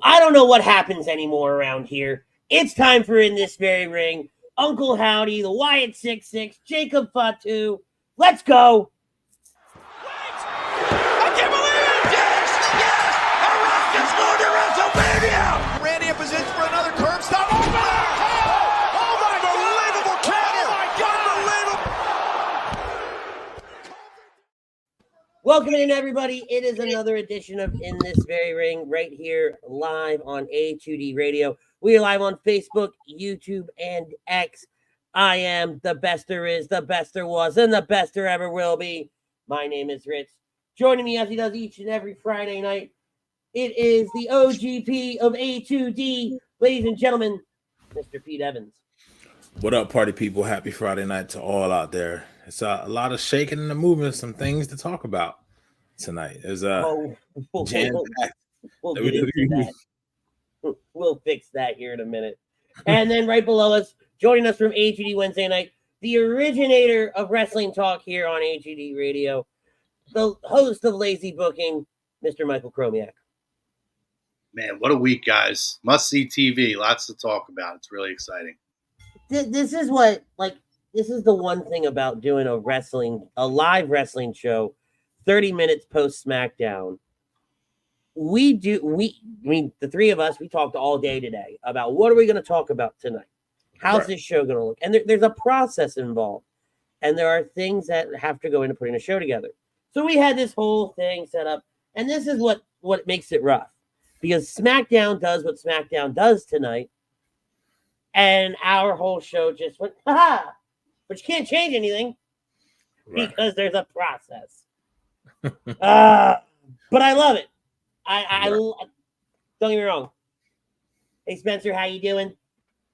I don't know what happens anymore around here. It's time for In This Very Ring. Uncle Howdy, the Wyatt Sick6, Jacob Fatu. Let's go. I can't believe it! Yes! Yes! A Rock gets going to WrestleMania! Randy in position for another curb stop. Oh, my God! Oh, my unbelievable counter! Oh, my God! Unbelievable! Welcome in, everybody. It is another edition of In This Very Ring right here live on A2D Radio. We are live on Facebook, YouTube, and X. I am the best there is, the best there was, and the best there ever will be. My name is Rich. Joining me as he does each and every Friday night, it is the OGP of A2D, ladies and gentlemen, Mr. Pete Evans. What up, party people? Happy Friday night to all out there. It's a lot of shaking and the movement, some things to talk about tonight. There's We'll get into that. We'll fix that here in a minute. And then right below us, joining us from A2D Wednesday night, the originator of wrestling talk here on A2D Radio, the host of Lazy Booking, Mr. Michael Chromiak. Man, what a week, guys. Must-see TV. Lots to talk about. It's really exciting. This is what, this is the one thing about doing a live wrestling show, 30 minutes post Smackdown. The three of us, we talked all day today about what are we going to talk about tonight? How's this show going to look? And there's a process involved. And there are things that have to go into putting a show together. So we had this whole thing set up. And this is what makes it rough. Because SmackDown does what SmackDown does tonight. And our whole show just went, ha! But you can't change anything because there's a process. But I love it. I don't get me wrong. Hey, Spencer, how you doing?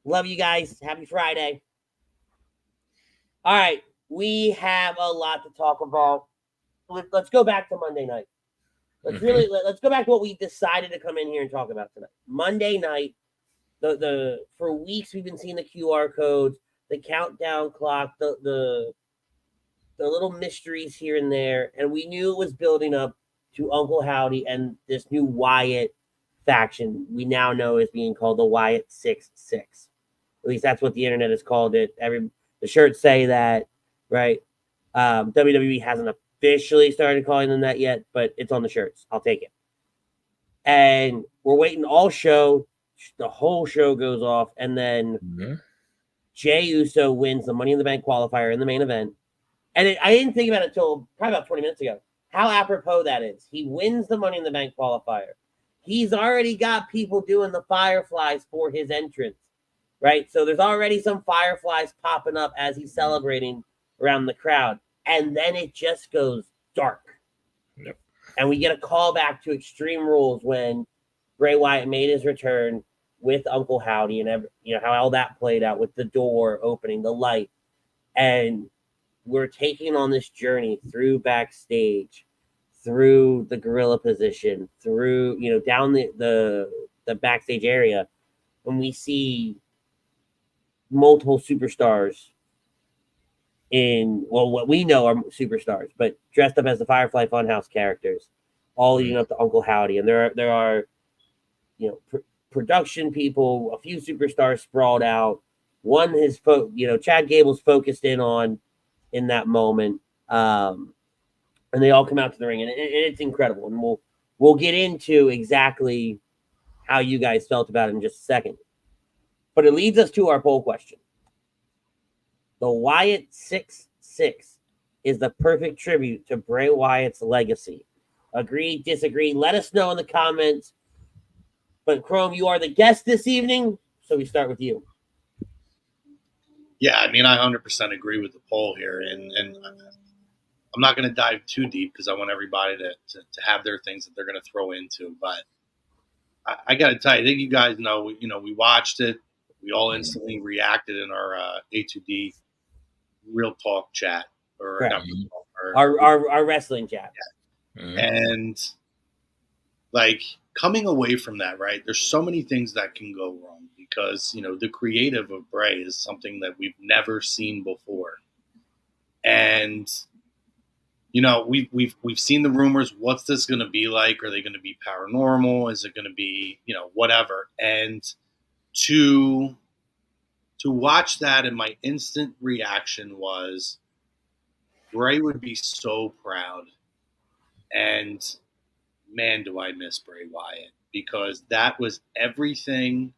Love you guys. Happy Friday. All right. We have a lot to talk about. Let's go back to Monday night. Let's go back to what we decided to come in here and talk about tonight. Monday night, for weeks we've been seeing the QR codes, the countdown clock, the little mysteries here and there, and we knew it was building up to Uncle Howdy and this new Wyatt faction we now know is being called the Wyatt Sick6. At least that's what the internet has called it. The shirts say that, right? WWE hasn't officially started calling them that yet, but it's on the shirts. I'll take it. And we're waiting all show. The whole show goes off, and then Jey Uso wins the Money in the Bank qualifier in the main event. And I didn't think about it until probably about 20 minutes ago. How apropos that is. He wins the Money in the Bank qualifier. He's already got people doing the fireflies for his entrance, right? So there's already some fireflies popping up as he's celebrating around the crowd. And then it just goes dark. Yep. And we get a call back to Extreme Rules when Bray Wyatt made his return with Uncle Howdy and how all that played out with the door opening, the light. And we're taking on this journey through backstage, through the gorilla position, through, down the backstage area. And we see multiple superstars what we know are superstars, but dressed up as the Firefly Funhouse characters, all leading up to Uncle Howdy. And there are production people, a few superstars sprawled out. One is, Chad Gable's focused in that moment. And they all come out to the ring, and it's incredible. And we'll get into exactly how you guys felt about it in just a second. But it leads us to our poll question. The Wyatt Sick6 is the perfect tribute to Bray Wyatt's legacy. Agree, disagree? Let us know in the comments. But Chrome, you are the guest this evening, so we start with you. Yeah, I 100% agree with the poll here, and I'm not going to dive too deep because I want everybody to have their things that they're going to throw into. But I got to tell you, I think you guys know, we watched it. We all instantly reacted in our A2D Real Talk chat, or right. not Real Talk, our wrestling chat. Yeah. Mm-hmm. And coming away from that, right? There's so many things that can go wrong because the creative of Bray is something that we've never seen before, and we've seen the rumors. What's this going to be like? Are they going to be paranormal? Is it going to be, whatever? And to watch that, and my instant reaction was, Bray would be so proud. And man, do I miss Bray Wyatt, because that was everything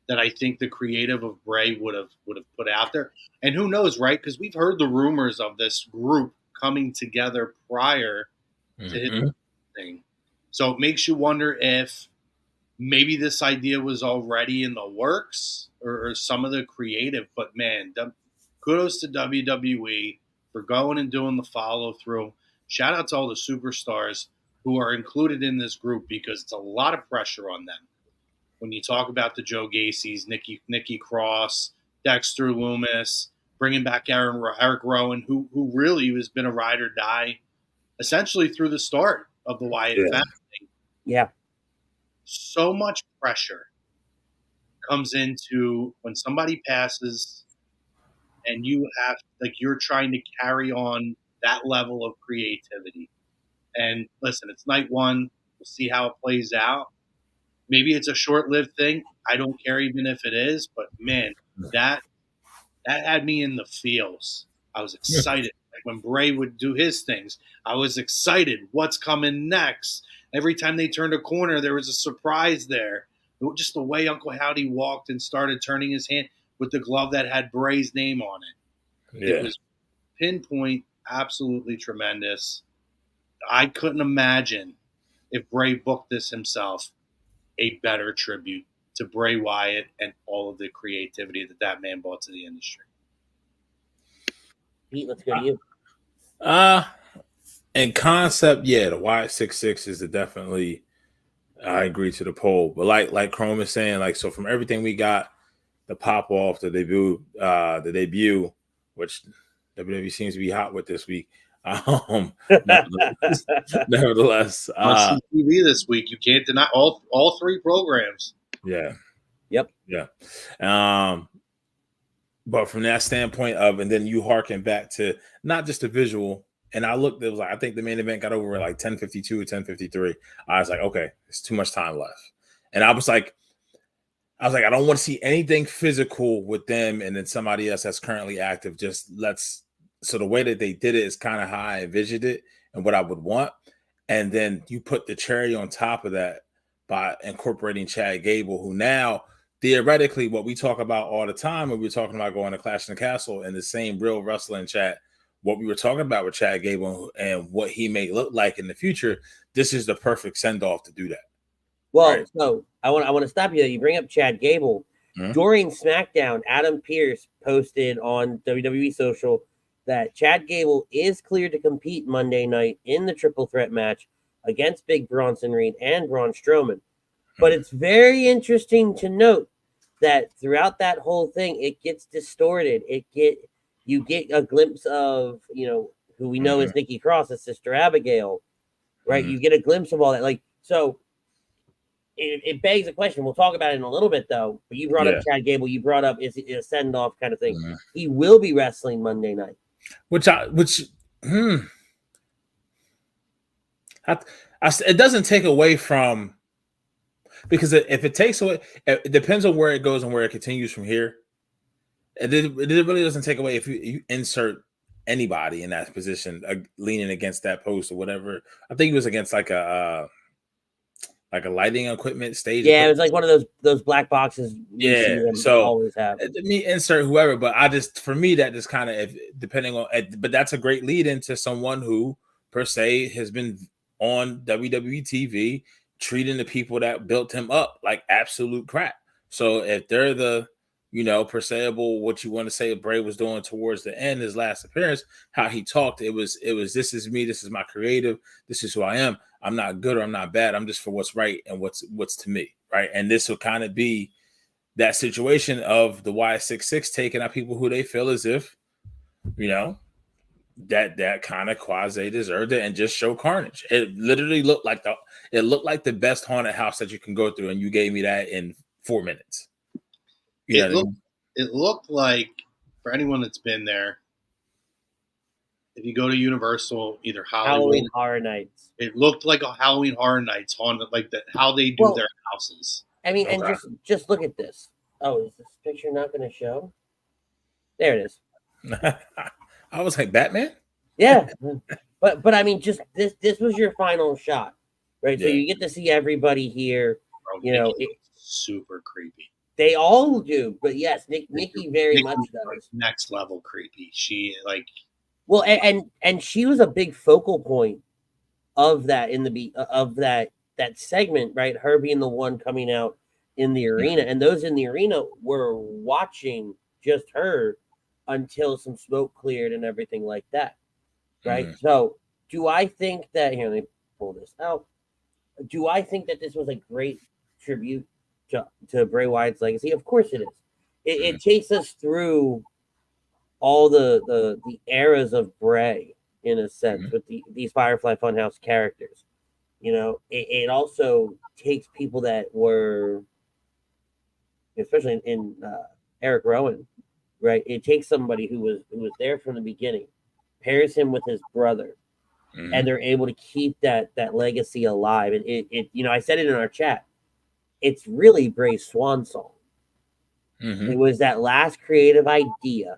that I think the creative of Bray would have put out there. And who knows, right? Because we've heard the rumors of this group coming together prior to his thing. So it makes you wonder if maybe this idea was already in the works or some of the creative. But man, kudos to WWE for going and doing the follow through. Shout out to all the superstars who are included in this group, because it's a lot of pressure on them. When you talk about the Joe Gacy's, Nikki Cross, Dexter Lumis, bringing back Eric Rowan, who really has been a ride or die essentially through the start of the Wyatt family. Yeah. So much pressure comes into when somebody passes and you have, you're trying to carry on that level of creativity. And listen, it's night one. We'll see how it plays out. Maybe it's a short-lived thing. I don't care even if it is. But, man, that had me in the feels. I was excited. Like when Bray would do his things, I was excited. What's coming next? Every time they turned a corner, there was a surprise there. Just the way Uncle Howdy walked and started turning his hand with the glove that had Bray's name on it. Yeah. It was pinpoint, absolutely tremendous. I couldn't imagine if Bray booked this himself a better tribute to Bray Wyatt and all of the creativity that man brought to the industry. Pete, let's go to you. In concept, the Wyatt Sick6 is definitely. I agree to the poll, but like Chrome is saying, so from everything we got, the pop off, the debut, which WWE seems to be hot with this week. Nevertheless, on TV this week, you can't deny all three programs. Yeah. Yep. Yeah. But from that standpoint and then you harken back to not just the visual, and I looked, it was I think the main event got over at 10:52 or 10:53. I was like, okay, there's too much time left. And I was like, I don't want to see anything physical with them and then somebody else that's currently active. So the way that they did it is kind of how I envisioned it and what I would want. And then you put the cherry on top of that by incorporating Chad Gable, who now theoretically, what we talk about all the time when we were talking about going to Clash in the Castle in the same real wrestling chat, what we were talking about with Chad Gable and what he may look like in the future, this is the perfect send-off to do that. Well, right. So I want to stop you there. You bring up Chad Gable. Mm-hmm. During SmackDown, Adam Pearce posted on WWE Social that Chad Gable is cleared to compete Monday night in the triple threat match against Big Bronson Reed and Braun Strowman. But it's very interesting to note that throughout that whole thing, it gets distorted. You get a glimpse of, who we know is Nikki Cross, Sister Abigail, right? You get a glimpse of all that. So it begs the question. We'll talk about it in a little bit, though. But you brought up Chad Gable. You brought up is it a send-off kind of thing. He will be wrestling Monday night. It doesn't take away from, because if it takes away, it depends on where it goes and where it continues from here. It really doesn't take away if you insert anybody in that position, leaning against that post or whatever. I think it was against like a lighting equipment stage. Yeah, it was like one of those black boxes. Yeah, so always have. Me insert whoever, but for me that just kind of depending on. But that's a great lead into someone who per se has been on WWE TV treating the people that built him up like absolute crap. So if they're the per se-able, what you want to say Bray was doing towards the end, his last appearance, how he talked, it was this is me, this is my creative, this is who I am. I'm not good or I'm not bad. I'm just for what's right and what's to me, right? And this will kind of be that situation of the Wyatt Sick6 taking out people who they feel as if, that kind of quasi deserved it and just show carnage. It literally looked like the best haunted house that you can go through, and you gave me that in 4 minutes. It looked like, for anyone that's been there, if you go to Universal, either Hollywood, Halloween Horror Nights. it looked like a Halloween Horror Nights on like that how they do their houses. I mean, and just look at this. Oh, is this picture not going to show? There it is. I was like, Batman? Yeah. But I mean, just this was your final shot, right? Yeah. So you get to see everybody here. Bro, You know, it's super creepy. they all do, but yes, Nikki very much does. Next level creepy. She like Well, and she was a big focal point of that that segment, right? Her being the one coming out in the arena, and those in the arena were watching just her until some smoke cleared and everything like that, right? So, do I think that here? Let me pull this out. Do I think that this was a great tribute to Bray Wyatt's legacy? Of course it is. It takes us through all the eras of Bray in a sense with these Firefly Funhouse characters. You know, it also takes people that were, especially in Eric Rowan, right? It takes somebody who was there from the beginning, pairs him with his brother, and they're able to keep that legacy alive. And it you know, I said it in our chat. It's really Bray's swan song. It was that last creative idea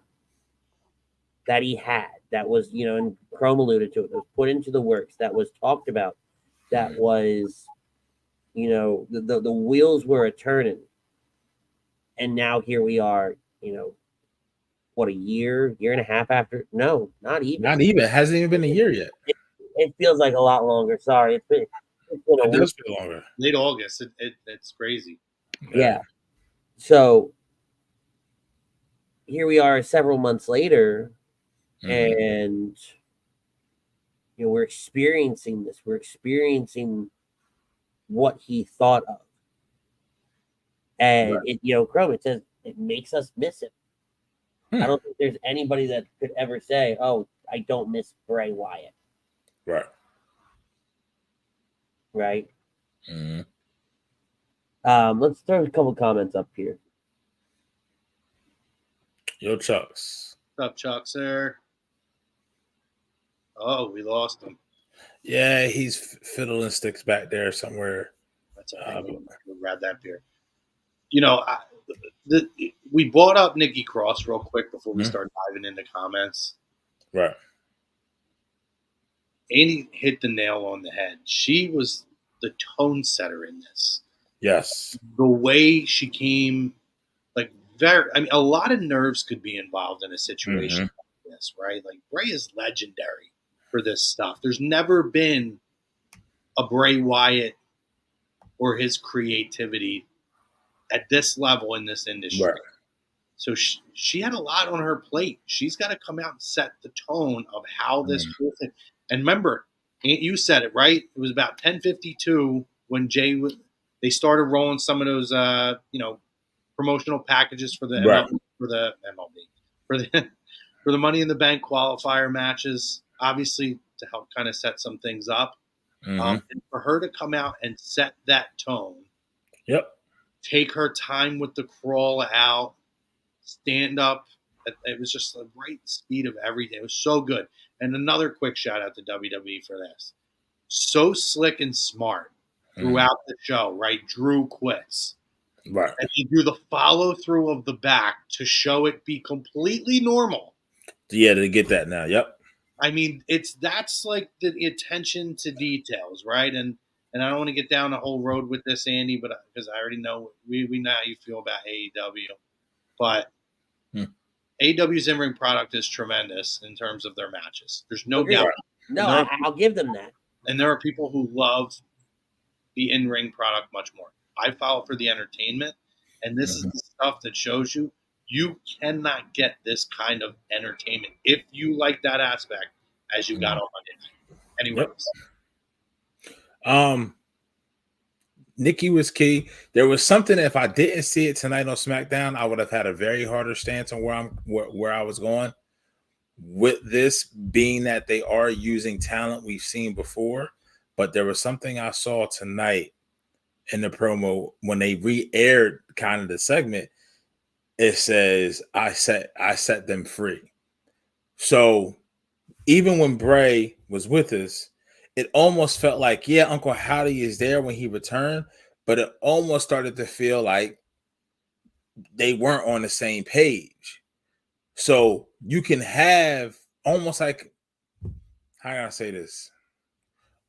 that he had that was, you know, and Chrome alluded to it, that was put into the works, that was talked about, that was, you know, the wheels were a turning. And now here we are, you know, what, a year and a half after? No, not even. It hasn't even been a year yet. It feels like a lot longer. Sorry, it's been a It does feel longer. Late August. It's crazy. Yeah. So here we are several months later, and you know, we're experiencing this. We're experiencing what he thought of. And it, you know, Chrome, it says it makes us miss him. I don't think there's anybody that could ever say, "Oh, I don't miss Bray Wyatt." Right. Right. Let's throw a couple comments up here. Yo, Chucks. What's up, Chuck, sir? Oh, we lost him. Yeah, he's fiddling sticks back there somewhere. That's all right. We'll grab that beer. You know, we brought up Nikki Cross real quick before we start diving into comments. Right. Andy hit the nail on the head. She was the tone setter in this. Yes. The way she came, like, a lot of nerves could be involved in a situation like this, right? Like, Bray is legendary for this stuff. There's never been a Bray Wyatt or his creativity at this level in this industry. Right. So she had a lot on her plate. She's got to come out and set the tone of how this whole thing. And remember, you said it, right? It was about 10:52 when they started rolling some of those, you know, promotional packages for the MLB, for the Money in the Bank qualifier matches, obviously to help kind of set some things up. And for her to come out and set that tone, take her time with the crawl out, stand up. It was just the right speed of everything. It was so good. And another quick shout out to WWE for this. So slick and smart throughout the show, right? Drew quits. Right. And he do the follow through of the back to show it be completely normal. Yeah, to get that now. Yep. I mean, that's like the attention to details, right? And I don't want to get down the whole road with this, Andy, but because I already know we know how you feel about AEW. But AEW's in-ring product is tremendous in terms of their matches. There's no doubt. No, I'll give them that. And there are people who love the in-ring product much more. I follow for the entertainment, and this is the stuff that shows you cannot get this kind of entertainment if you like that aspect as you got on Monday night. Anyway. Nikki was key. There was something, if I didn't see it tonight on SmackDown, I would have had a very harder stance on where I was going. With this being that they are using talent we've seen before, but there was something I saw tonight in the promo when they re-aired kind of the segment. It says, I set them free. So even when Bray was with us, it almost felt like, yeah, Uncle Howdy is there when he returned, but it almost started to feel like they weren't on the same page. So you can have almost like, how can I say this?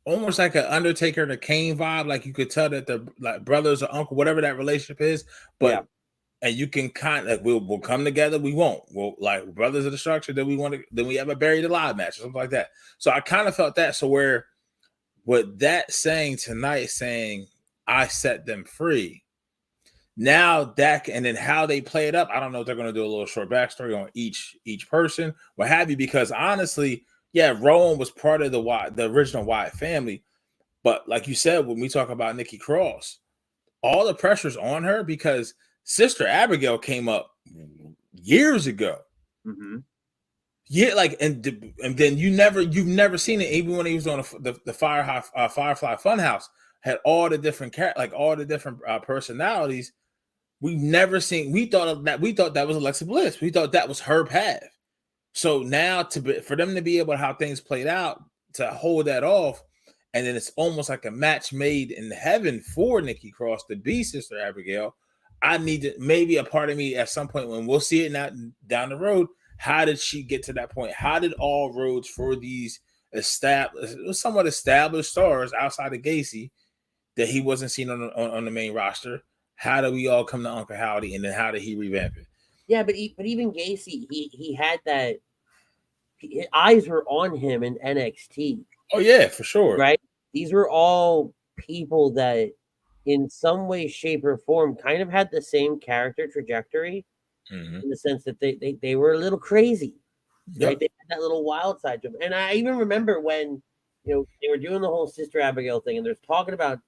Almost like an Undertaker and a Kane vibe. Like you could tell that the like brothers or uncle, whatever that relationship is, but and you can kind of we'll come together, we won't. We'll like brothers of the structure, then we have a buried alive match or something like that. So I kind of felt that. So where with that saying tonight, saying I set them free. Now that and then how they play it up, I don't know if they're going to do a little short backstory on each person, what have you, because honestly, yeah, Rowan was part of the original Wyatt family, but like you said, when we talk about Nikki Cross, all the pressure's on her because Sister Abigail came up years ago. Mm-hmm. Yeah, like and then you've never seen it, even when he was on the Firefly Funhouse, had all the different personalities. We've never seen. We thought that was Alexa Bliss. We thought that was her path. So now for them to be able to how things played out to hold that off, and then it's almost like a match made in heaven for Nikki Cross to be Sister Abigail. I need to maybe a part of me at some point when we'll see it now down the road. How did she get to that point? How did all roads for these somewhat established stars outside of Gacy that he wasn't seen on the main roster? How do we all come to Uncle Howdy, and then how did he revamp it? Yeah, but even Gacy, he had that. His eyes were on him in NXT. Oh yeah, for sure. Right? These were all people that, in some way, shape, or form, kind of had the same character trajectory, in the sense that they were a little crazy. Yep. Right? They had that little wild side to them. And I even remember when they were doing the whole Sister Abigail thing, and they're talking about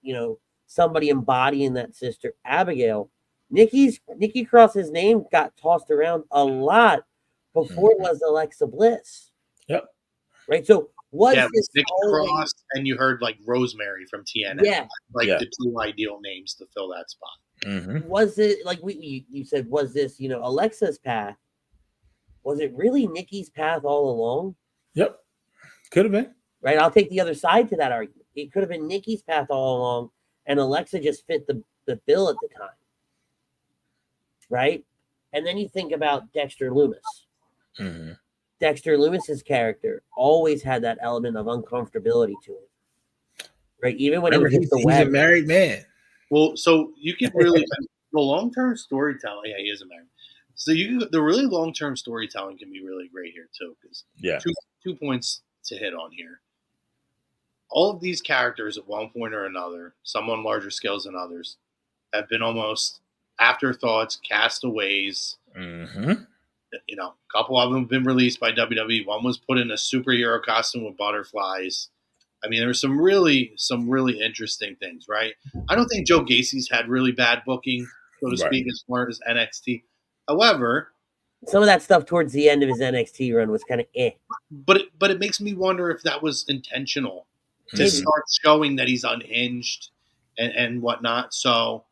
somebody embodying that Sister Abigail. Nikki Cross's name got tossed around a lot before it was Alexa Bliss. Yep. Right. So this Nikki Cross, and you heard like Rosemary from TNA. Yeah. The two ideal names to fill that spot. Mm-hmm. Was it like you said? Was this Alexa's path? Was it really Nikki's path all along? Yep. Could have been. Right. I'll take the other side to that argument. It could have been Nikki's path all along, and Alexa just fit the bill at the time. Right. And then you think about Dexter Lumis. Mm-hmm. Dexter Lumis's character always had that element of uncomfortability to it. Right. Even when he's a married man. Well, so you can really the long-term storytelling. Yeah, he is a married. So the really long-term storytelling can be really great here too, because two points to hit on here. All of these characters at one point or another, some on larger scales than others, have been almost afterthoughts, castaways. Mm-hmm. A couple of them have been released by WWE. One was put in a superhero costume with butterflies. I mean, there were some really interesting things, right? I don't think Joe Gacy's had really bad booking, so to speak, as far as NXT. However, some of that stuff towards the end of his NXT run was kind of But it makes me wonder if that was intentional to start showing that he's unhinged and whatnot. So,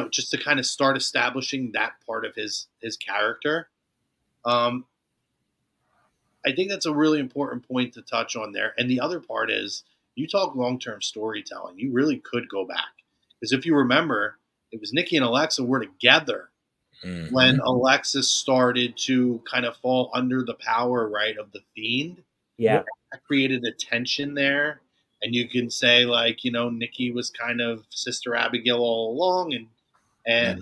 just to kind of start establishing that part of his character. I think that's a really important point to touch on there. And the other part is, you talk long-term storytelling, you really could go back. Because if you remember, it was Nikki and Alexa were together when Alexa started to kind of fall under the power, right, of the Fiend. Yeah. That created a tension there. And you can say, like, Nikki was kind of Sister Abigail all along, and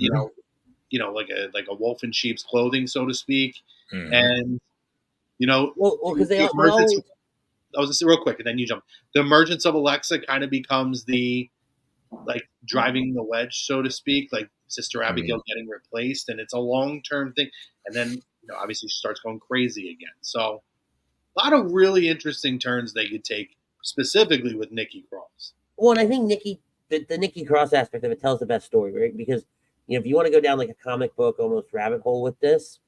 like a wolf in sheep's clothing, so to speak. And because they I was gonna say real quick, and then you jump. The emergence of Alexa kind of becomes the driving the wedge, so to speak, like Sister Abigail getting replaced, and it's a long-term thing. And then obviously she starts going crazy again. So a lot of really interesting turns they could take, specifically with Nikki Cross. Well, and I think the Nikki Cross aspect of it tells the best story, right? Because if you want to go down like a comic book almost rabbit hole with this,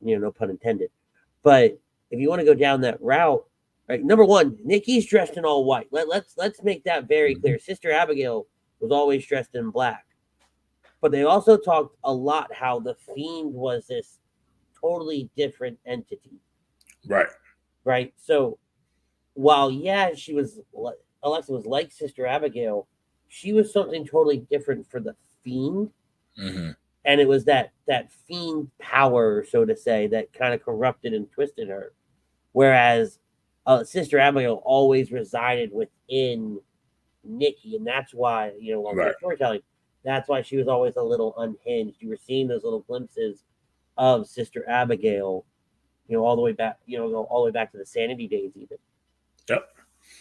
no pun intended. But if you want to go down that route, right? Number one, Nikki's dressed in all white. Let's make that very clear. Sister Abigail was always dressed in black. But they also talked a lot how the Fiend was this totally different entity. Right. right? So while Alexa was like Sister Abigail, she was something totally different for the Fiend, and it was that Fiend power, so to say, that kind of corrupted and twisted her. Whereas Sister Abigail always resided within Nikki, and that's why, long-term storytelling, that's why she was always a little unhinged. You were seeing those little glimpses of Sister Abigail, all the way back, go all the way back to the Sanity days, even. Yep.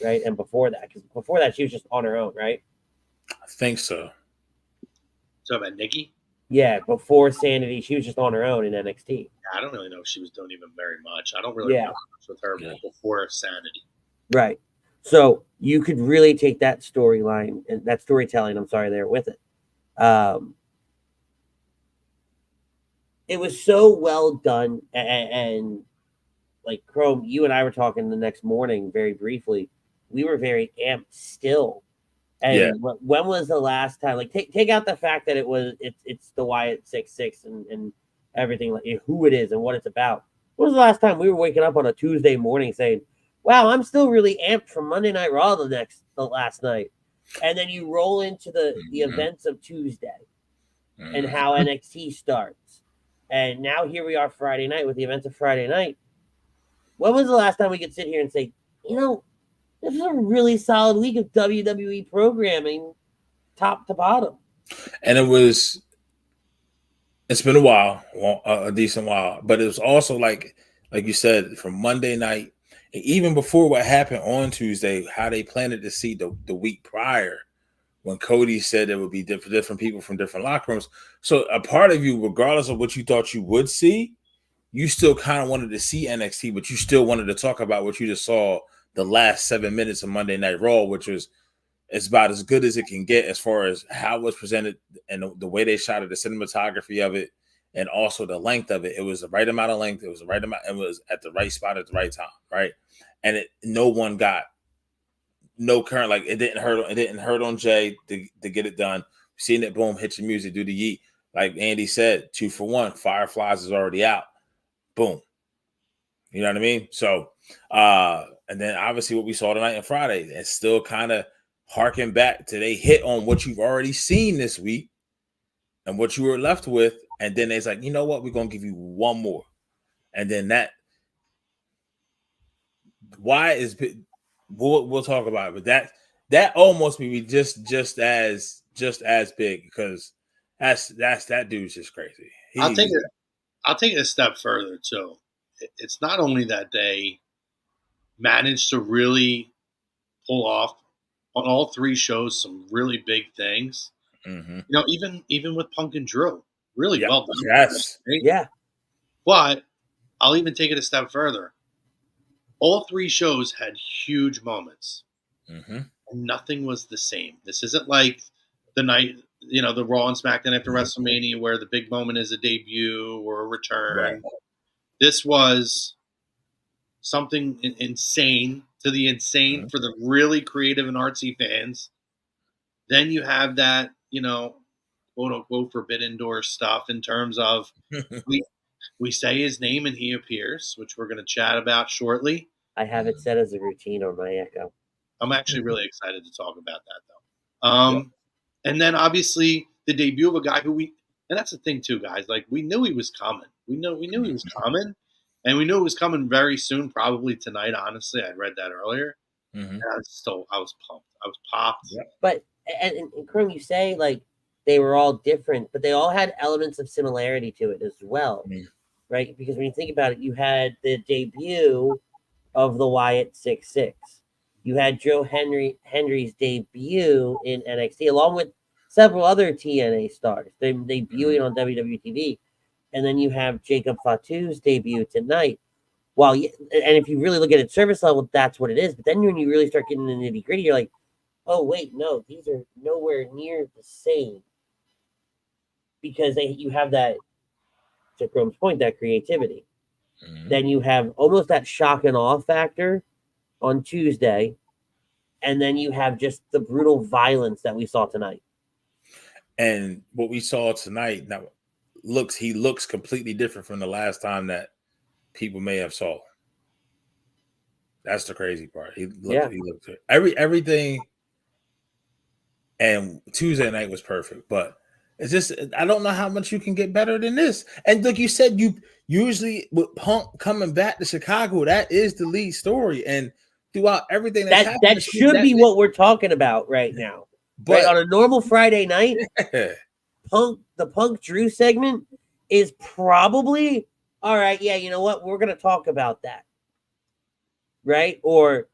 Right, and before that, because before that she was just on her own, right? I think so. So about Nikki? Yeah, before Sanity, she was just on her own in NXT. I don't really know if she was doing even very much. I don't really know much with her before Sanity. Right. So you could really take that storyline and that storytelling, there with it. It was so well done, and like Chrome, you and I were talking the next morning very briefly. We were very amped still. And when was the last time? Like, take out the fact that it's the Wyatt Sick6 and everything, like who it is and what it's about. When was the last time we were waking up on a Tuesday morning saying, "Wow, I'm still really amped from Monday Night Raw the last night," and then you roll into the events of Tuesday and how NXT starts, and now here we are Friday night with the events of Friday night. When was the last time we could sit here and say, this is a really solid week of WWE programming, top to bottom? And it's been a while, a decent while, but it was also like you said, from Monday night, and even before what happened on Tuesday, how they planted to see the week prior, when Cody said there would be different people from different locker rooms. So a part of you, regardless of what you thought you would see, you still kind of wanted to see NXT, but you still wanted to talk about what you just saw the last 7 minutes of Monday Night Raw, which was about as good as it can get as far as how it was presented and the way they shot it, the cinematography of it, and also the length of it. It was the right amount of length. It was the right amount. It was at the right spot at the right time, right? And no one got no current. Like, it didn't hurt. It didn't hurt on Jay to get it done. Seeing it, boom, hit your music, do the yeet. Like Andy said, 2 for 1. Fireflies is already out. Boom. You know what I mean? So, and then obviously what we saw tonight and Friday, it's still kind of harking back to they hit on what you've already seen this week and what you were left with. And then it's like, you know what? We're going to give you one more. And then why is, we'll talk about it, but that almost maybe just as big, because that dude's just crazy. I'll take it a step further too. It's not only that they managed to really pull off on all 3 shows some really big things. Even with Punk and Drew, really well done. Yes. Right? Yeah. But I'll even take it a step further. All 3 shows had huge moments. And nothing was the same. This isn't like the night, the Raw and SmackDown after WrestleMania, where the big moment is a debut or a return. Right. This was something insane to the insane for the really creative and artsy fans. Then you have that, quote unquote forbidden door stuff in terms of we say his name and he appears, which we're going to chat about shortly. I have it set as a routine on my Echo. I'm actually really excited to talk about that, though. And then obviously the debut of a guy who and that's the thing too, guys. Like, we knew he was coming. We knew he was coming, and we knew it was coming very soon, probably tonight. Honestly, I read that earlier. And I was pumped. I was popped. Yeah. But and Chrome, you say like they were all different, but they all had elements of similarity to it as well, right? Because when you think about it, you had the debut of the Wyatt Sick6. You had Joe Hendry's debut in NXT, along with several other TNA stars. They debuting on WWE TV. And then you have Jacob Fatu's debut tonight. And if you really look at it service level, that's what it is. But then when you really start getting the nitty gritty, you're like, oh, wait, no, these are nowhere near the same. Because you have that, to Chrome's point, that creativity. Then you have almost that shock and awe factor on Tuesday. And then you have just the brutal violence that we saw tonight. And what we saw tonight, now he looks completely different from the last time that people may have saw. That's the crazy part. He Yeah. looked good. Everything. And Tuesday night was perfect, but it's just I don't know how much you can get better than this. And like you said, you usually with Punk coming back to Chicago, that is the lead story. And throughout everything that's happened, that should be what we're talking about right now. But right? On a normal Friday night, yeah. the Punk Drew segment is probably all right. Yeah, you know what? We're gonna talk about that, right? Or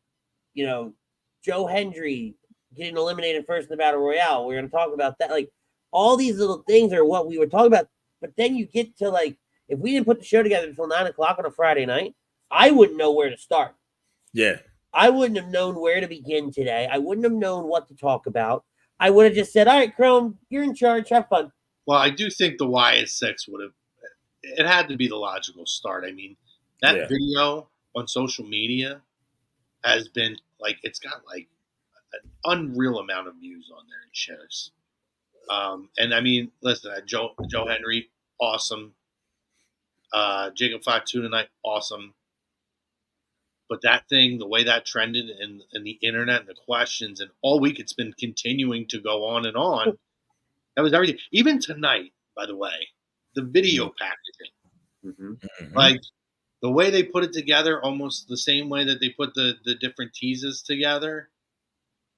Joe Hendry getting eliminated first in the Battle Royale. We're going to talk about that. Like, all these little things are what we were talking about. But then you get to, like, if we didn't put the show together until 9 o'clock on a Friday night, I wouldn't know where to start. Yeah. I wouldn't have known where to begin today. I wouldn't have known what to talk about. I would have just said, all right, Chrome, you're in charge. Have fun. Well, I do think the Wyatt Sick6 would have – it had to be the logical start. I mean, that video on social media has been, like, it's got, like, an unreal amount of views on there and shares. And I mean, listen, Joe Hendry, awesome. Jacob Fatu tonight, awesome. But that thing, the way that trended in the internet and the questions and all week, it's been continuing to go on and on. That was everything. Even tonight, by the way, the video packaging, like the way they put it together, almost the same way that they put the different teases together.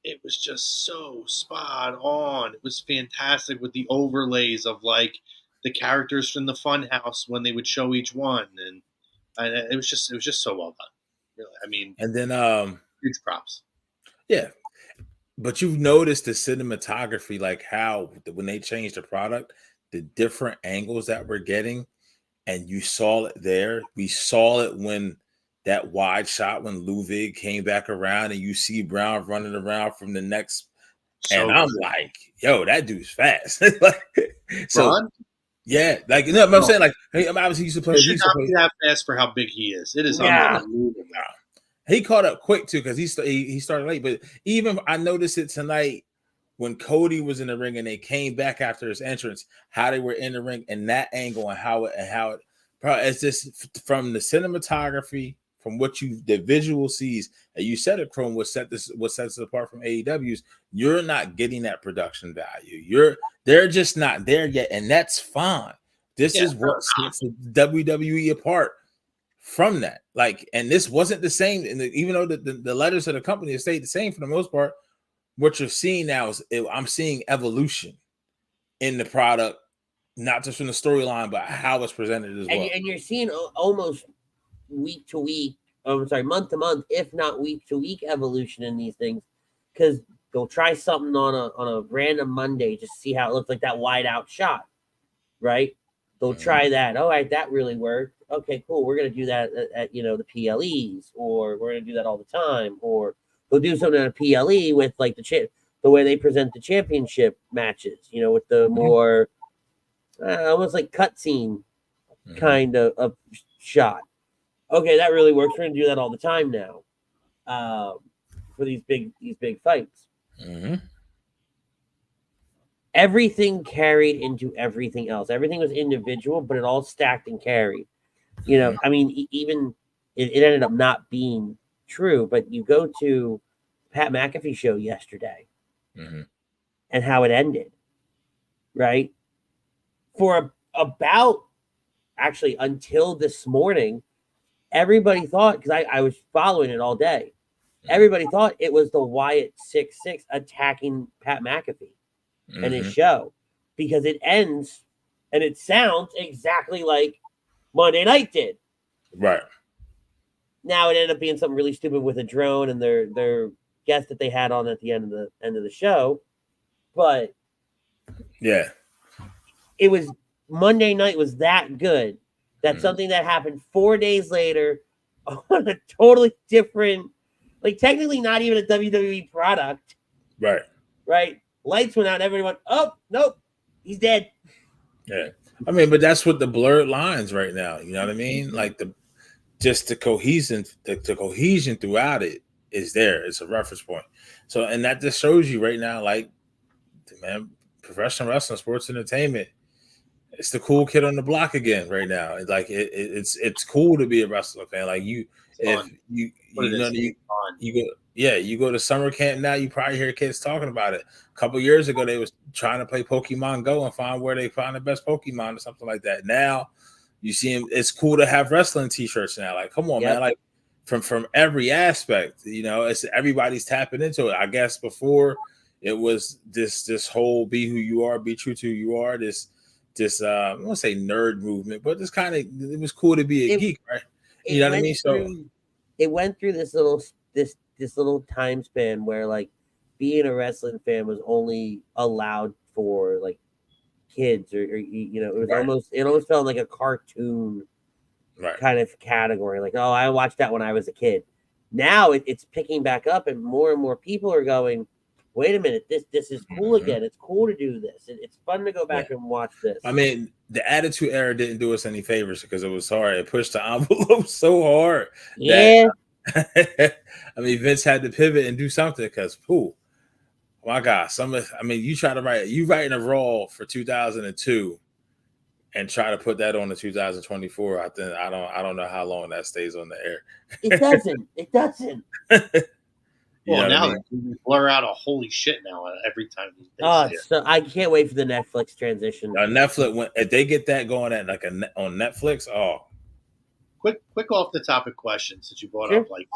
It was just so spot on. It was fantastic with the overlays of like the characters from the Funhouse when they would show each one, and it was just so well done. Really, I mean, and then huge props. Yeah, but you've noticed the cinematography, like how when they changed the product, the different angles that we're getting, and you saw it there. We saw it when. That wide shot when Ludwig came back around and you see Brown running around from the next, and I'm like, yo, that dude's fast. So, Ron? Yeah, like I'm saying, like, hey, obviously he used to play. He should not be that fast for how big he is. It is unbelievable. He caught up quick too because he started late. But even I noticed it tonight when Cody was in the ring and they came back after his entrance, how they were in the ring and that angle and how it. It's just from the cinematography. From what the visual sees, and you said it, Chrome, what sets it apart from AEW's, you're not getting that production value. They're just not there yet, and that's fine. This is what sets the WWE apart from that. Like, and this wasn't the same, and even though the letters of the company have stayed the same for the most part, what you're seeing now is I'm seeing evolution in the product, not just from the storyline, but how it's presented as well. And you're seeing almost week to week, month to month, if not week to week evolution in these things, because they'll try something on a random Monday just to see how it looks, like that wide out shot, right? They'll try that. All right, that really worked. Okay, cool. We're gonna do that at the PLEs, or we're gonna do that all the time, or they'll do something at a PLE with like the way they present the championship matches, with the more almost like cutscene kind of shot. Okay, that really works. We're gonna do that all the time now for these big fights. Everything carried into everything else. Everything was individual, but it all stacked and carried. I mean, even it ended up not being true. But you go to Pat McAfee show yesterday, and how it ended, right? For about actually until this morning. Everybody thought, because I was following it all day, everybody thought it was the Wyatt Sick6 attacking Pat McAfee and his show, because it ends and it sounds exactly like Monday Night did. Right. Now it ended up being something really stupid with a drone and their guest that they had on at the end of the show, but yeah, it was Monday Night was that good. That's something that happened 4 days later on a totally different, like technically not even a WWE product. Right. Right. Lights went out and everyone went, oh, nope, he's dead. Yeah. I mean, but that's what the blurred lines right now. You know what I mean? Like the cohesion throughout it is there. It's a reference point. So, and that just shows you right now, like, man, professional wrestling, sports entertainment, it's the cool kid on the block again right now. Like it's cool to be a wrestling fan. Like if you go to summer camp now, you probably hear kids talking about it. A couple years ago, they was trying to play Pokemon Go and find where they find the best Pokemon or something like that. Now you see them. It's cool to have wrestling T-shirts now. Like, come on, man! Like from every aspect, it's everybody's tapping into it. I guess before it was this whole be who you are, be true to who you are. This I won't say nerd movement, but this kind of it was cool to be a geek, right? You know what I mean? So it went through this little time span where like being a wrestling fan was only allowed for like kids or it was almost felt like a cartoon kind of category. Like, oh, I watched that when I was a kid. Now it's picking back up and more people are going, wait a minute, this is cool again. It's cool to do this. It's fun to go back and watch this. I mean, the Attitude Era didn't do us any favors because it was hard. It pushed the envelope so hard. Yeah. I mean, Vince had to pivot and do something because, my God, you writing a Raw for 2002 and try to put that on the 2024. I don't know how long that stays on the air. It doesn't. Well, now they blur out a holy shit now every time. So I can't wait for the Netflix transition. Netflix, if they get that going at on Netflix, quick off the topic question since you brought up like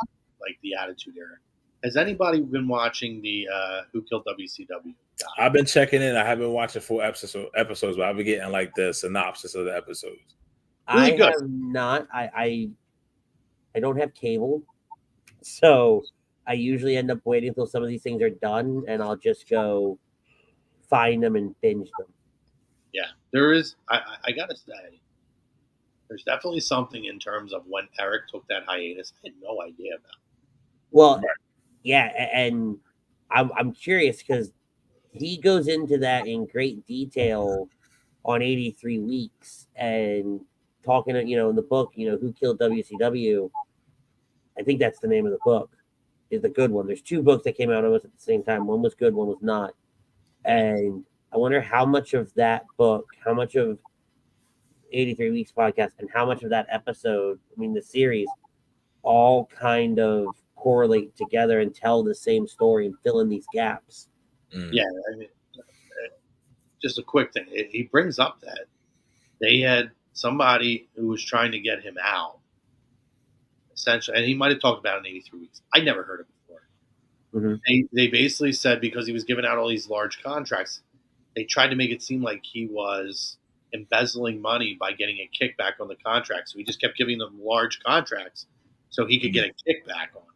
the Attitude Era. Has anybody been watching the Who Killed WCW? I've been checking in. I haven't been watching full episodes, but I've been getting like the synopsis of the episodes. Really good. Have not. I don't have cable, so I usually end up waiting until some of these things are done, and I'll just go find them and binge them. Yeah, there is. I gotta say, there's definitely something in terms of when Eric took that hiatus. I had no idea about. Well, yeah, and I'm curious because he goes into that in great detail on 83 Weeks and talking, in the book, Who Killed WCW. I think that's the name of the book. Is the good one. There's two books that came out almost at the same time. One was good, one was not. And I wonder how much of that book, how much of 83 Weeks podcast, and how much of that episode, the series, all kind of correlate together and tell the same story and fill in these gaps. Yeah, just a quick thing. He brings up that they had somebody who was trying to get him out, essentially, and he might have talked about it in 83 Weeks. I never heard it before. Mm-hmm. They basically said because he was giving out all these large contracts, they tried to make it seem like he was embezzling money by getting a kickback on the contract. So he just kept giving them large contracts so he could get a kickback on it.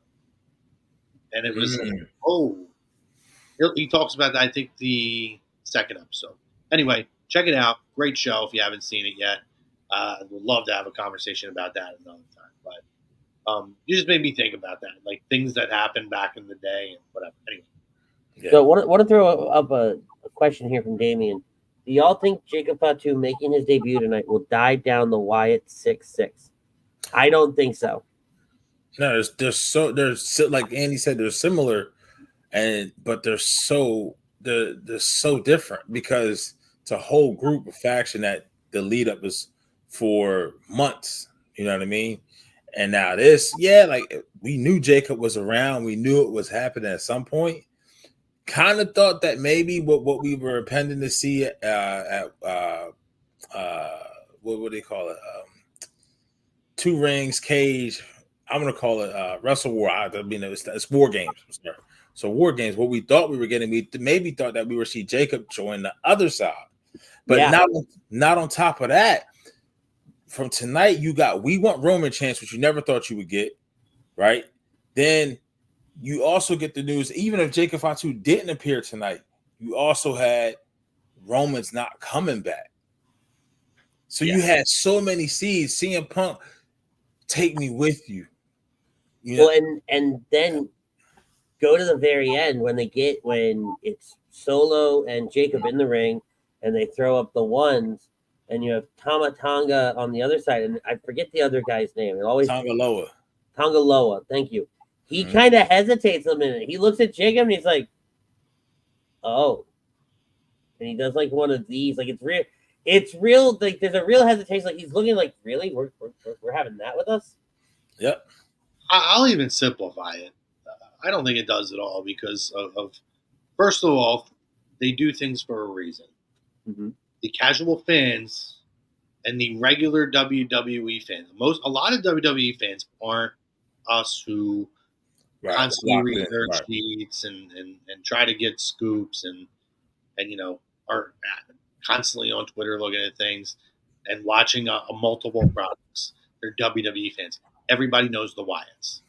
And it was, he talks about that, I think, the second episode. Anyway, check it out. Great show if you haven't seen it yet. Would love to have a conversation about that another time. But you just made me think about that, like things that happened back in the day and whatever. Anyway. Yeah. So I want to throw up a question here from Damien. Do y'all think Jacob Fatu making his debut tonight will die down the Wyatt Sick6? I don't think so. No, there's like Andy said, they're similar, but they're so different because it's a whole group of faction that the lead up is for months. You know what I mean? And now like we knew Jacob was around, we knew it was happening at some point. Kind of thought that maybe what we were pending to see at what would they call it? 2 Rings Cage. I'm gonna call it Wrestle War. I mean, it's War Games. So War Games. What we thought we were getting, we maybe thought that we would see Jacob join the other side, but not on top of that. From tonight, we want Roman chance, which you never thought you would get, right? Then you also get the news, even if Jacob Fatu didn't appear tonight, you also had Roman's not coming back. So you had so many seeds. CM Punk, take me with you. Well, and then go to the very end when it's Solo and Jacob in the ring, and they throw up the ones, and you have Tama Tonga on the other side, and I forget the other guy's name. Tonga Loa. Thank you. He kind of hesitates a minute. He looks at Jacob and he's like, "Oh," and he does like one of these. Like it's real. Like there's a real hesitation. Like he's looking like, "Really? We're having that with us?" Yep. I'll even simplify it. I don't think it does at all because of first of all, they do things for a reason. Mm-hmm. The casual fans and the regular WWE fans, a lot of WWE fans aren't us who constantly read dirt sheets and try to get scoops and are constantly on Twitter looking at things and watching a multiple products. They're WWE fans. Everybody knows the Wyatts.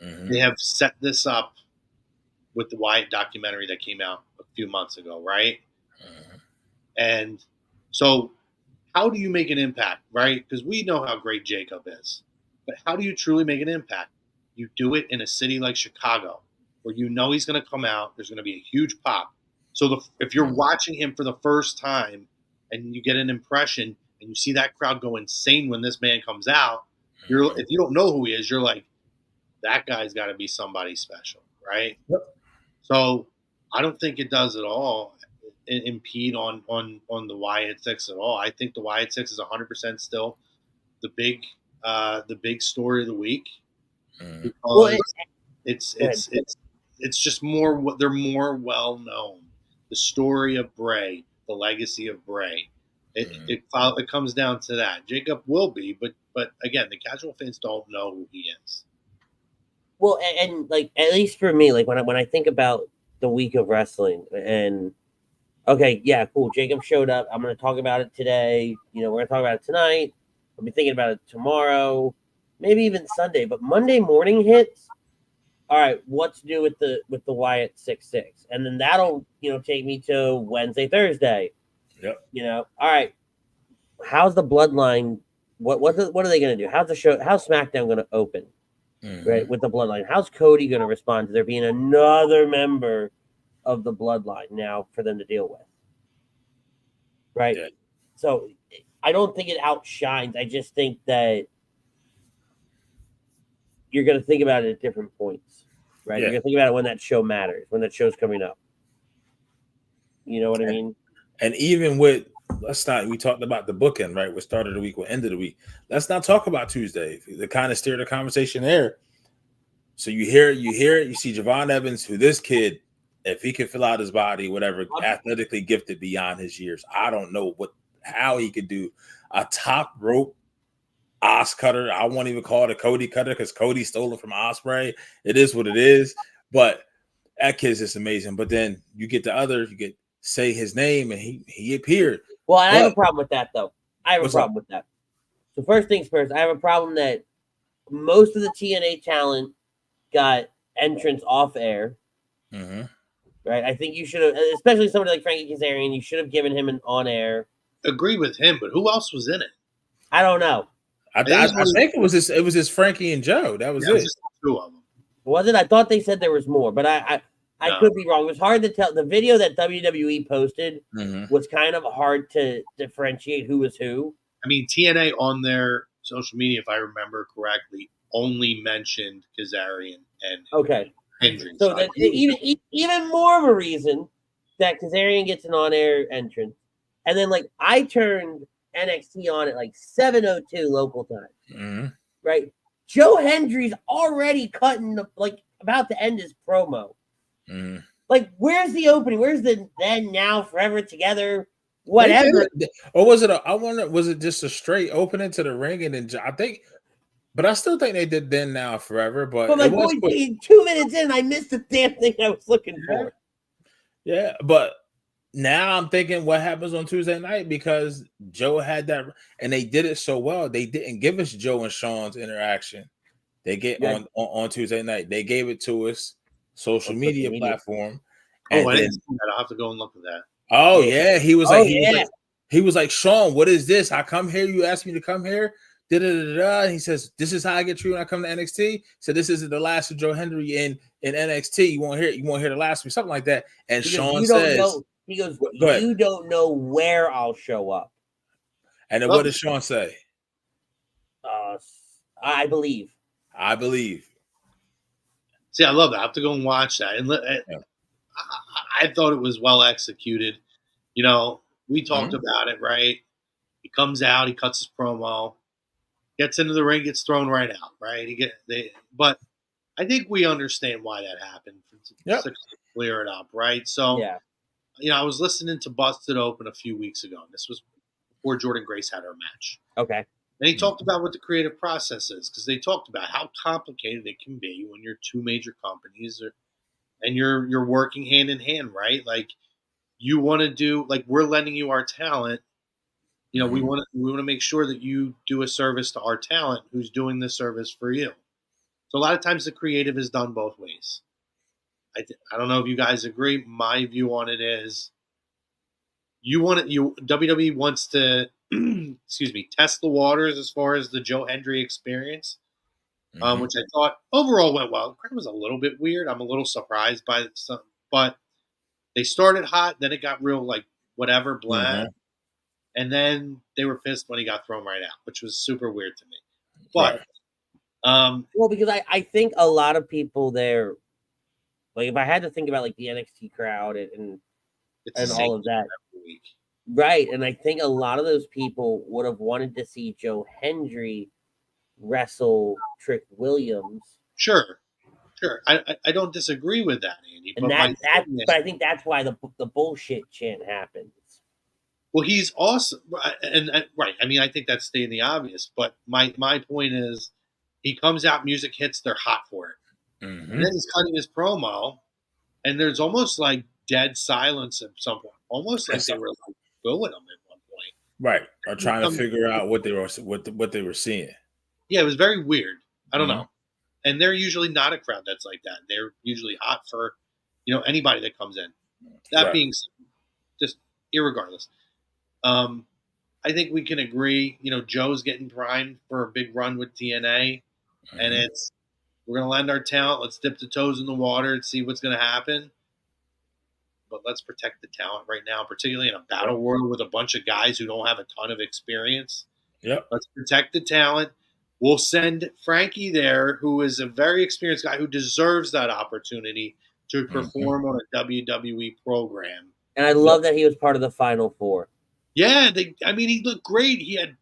Mm-hmm. They have set this up with the Wyatt documentary that came out a few months ago, right? Mm-hmm. And so how do you make an impact, right? Because we know how great Jacob is. But how do you truly make an impact? You do it in a city like Chicago, where you know he's going to come out. There's going to be a huge pop. So if you're watching him for the first time and you get an impression and you see that crowd go insane when this man comes out, if you don't know who he is, you're like, that guy's got to be somebody special, right? Yep. So I don't think it does at all impede on the Wyatt Six at all. I think the Wyatt Six is 100% still the big story of the week because it's just more. They're more well known. The story of Bray, the legacy of Bray. It comes down to that. Jacob will be, but again, the casual fans don't know who he is. Well, and like at least for me, like when I think about the week of wrestling, and okay, yeah, cool. Jacob showed up. I'm going to talk about it today. We're going to talk about it tonight. I'll be thinking about it tomorrow, maybe even Sunday. But Monday morning hits. All right, what to do with the Wyatt 6-6, and then that'll take me to Wednesday, Thursday. Yep. All right. How's the bloodline? What are they going to do? How's the show? How's SmackDown going to open? Mm-hmm. Right, with the bloodline. How's Cody going to respond to there being another member of the bloodline now for them to deal with? Right. Yeah. So I don't think it outshines. I just think that you're going to think about it at different points. Right. Yeah. You're going to think about it when that show matters, when that show's coming up. You know what I mean? And even with, we talked about the bookend, right? With start of the week, with end of the week. Let's not talk about Tuesday. To kind of steer the conversation there. So you hear it, you see Javon Evans, who this kid, if he can fill out his body, whatever, athletically gifted beyond his years. I don't know how he could do a top rope Os cutter. I won't even call it a Cody cutter because Cody stole it from Ospreay. It is what it is. But that kid's just amazing. But then you get say his name and he appeared. Well, I have a problem with that though. With that. So first things first, I have a problem that most of the TNA talent got entrance off air. Mm-hmm. Right? I think you should have, especially somebody like Frankie Kazarian, you should have given him an on air. Agree with him, but who else was in it? I don't know. I think it was just Frankie and Joe. That was it. Just two of them. Was it? I thought they said there was more, but I could be wrong. It was hard to tell. The video that WWE posted was kind of hard to differentiate who was who. I mean, TNA on their social media, if I remember correctly, only mentioned Kazarian and Hendry. So that even more of a reason that Kazarian gets an on-air entrance. And then, like, I turned NXT on at, like, 7:02 local time. Mm-hmm. Right? Joe Hendry's already cutting, about to end his promo. Mm-hmm. Like, where's the opening? Where's the then, now, forever, together, whatever? Or was it was it just a straight opening to the ring? And then but I still think they did then, now, forever. But my point being, 2 minutes in, I missed the damn thing I was looking for. Yeah, but now I'm thinking what happens on Tuesday night because Joe had that, and they did it so well. They didn't give us Joe and Sean's interaction. They get on Tuesday night. They gave it to us, social media platform. And I didn't see that. I'll have to go and look at that. Oh yeah, he was like, Sean, what is this? I come here. You asked me to come here. And he says, "This is how I get treated when I come to NXT." So this isn't the last of Joe Hendry in NXT. You won't hear the last of me, something like that. And Sean says, "He goes, you don't know where I'll show up." And then what does Sean say? I believe. See, I love that. I have to go and watch that. And I thought it was well executed. We talked about it, right? He comes out, he cuts his promo. gets into the ring, gets thrown right out, right? But I think we understand why that happened. Yep. To clear it up, right? So, Yeah. I was listening to Busted Open a few weeks ago. And this was before Jordan Grace had her match. Okay. And he talked about what the creative process is, because they talked about how complicated it can be when you're two major companies and you're working hand in hand, right? Like, you want to do, like, we're lending you our talent. We want to make sure that you do a service to our talent who's doing this service for you. So a lot of times the creative is done both ways. I don't know if you guys agree. My view on it is WWE wants to test the waters as far as the Joe Hendry experience, which I thought overall went well. The crowd was a little bit weird. I'm a little surprised by some, but they started hot, then it got real like whatever bland, and then they were pissed when he got thrown right out, which was super weird to me. But well, because I think a lot of people there, like if I had to think about like the NXT crowd and all of that, right? And I think a lot of those people would have wanted to see Joe Hendry wrestle Trick Williams. Sure. I don't disagree with that, Andy. And but I think that's why the bullshit chant happens. Well, he's awesome, and right. I mean, I think that's stating the obvious. But my point is, he comes out, music hits, they're hot for it, and then he's cutting his promo, and there's almost like dead silence at some point, almost like they were like booing him at one point, right? Or trying to figure out what they were seeing. Yeah, it was very weird. I don't know. And they're usually not a crowd that's like that. They're usually hot for, anybody that comes in. That being just irregardless. I think we can agree, Joe's getting primed for a big run with TNA. And we're going to lend our talent. Let's dip the toes in the water and see what's going to happen. But let's protect the talent right now, particularly in a battle royal with a bunch of guys who don't have a ton of experience. Yep. Let's protect the talent. We'll send Frankie there, who is a very experienced guy who deserves that opportunity to perform on a WWE program. And I love that he was part of the Final Four. Yeah, he looked great. He had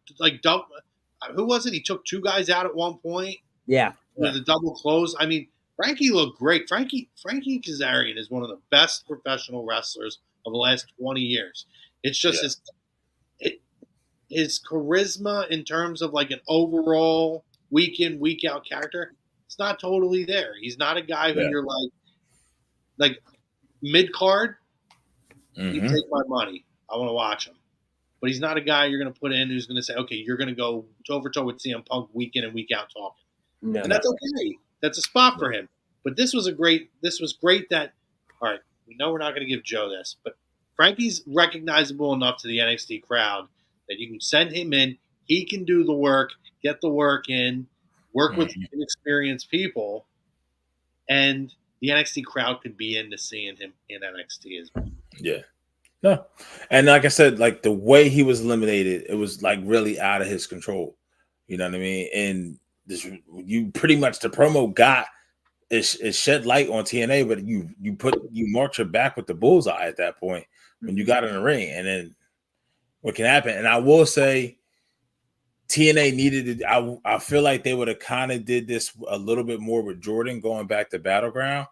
who was it? He took two guys out at one point. Yeah. With a double close. I mean, Frankie looked great. Frankie Kazarian is one of the best professional wrestlers of the last 20 years. It's just his charisma in terms of like an overall week in, week out character, it's not totally there. He's not a guy who you're like mid card, you take my money. I want to watch him. But he's not a guy you're going to put in who's going to say, okay, you're going to go toe for toe with CM Punk week in and week out talking. No, and that's okay. That's a spot for him. But this was great that, all right, we know we're not going to give Joe this, but Frankie's recognizable enough to the NXT crowd that you can send him in. He can do the work, get the work in, work with inexperienced people, and the NXT crowd could be into seeing him in NXT as well. Yeah. No. And like I said, like the way he was eliminated, it was like really out of his control. You know what I mean? And you pretty much, the promo got it shed light on TNA, but you marked your back with the bullseye at that point when you got in the ring. And then what can happen? And I will say TNA needed to, I feel like they would have kind of did this a little bit more with Jordan going back to Battleground,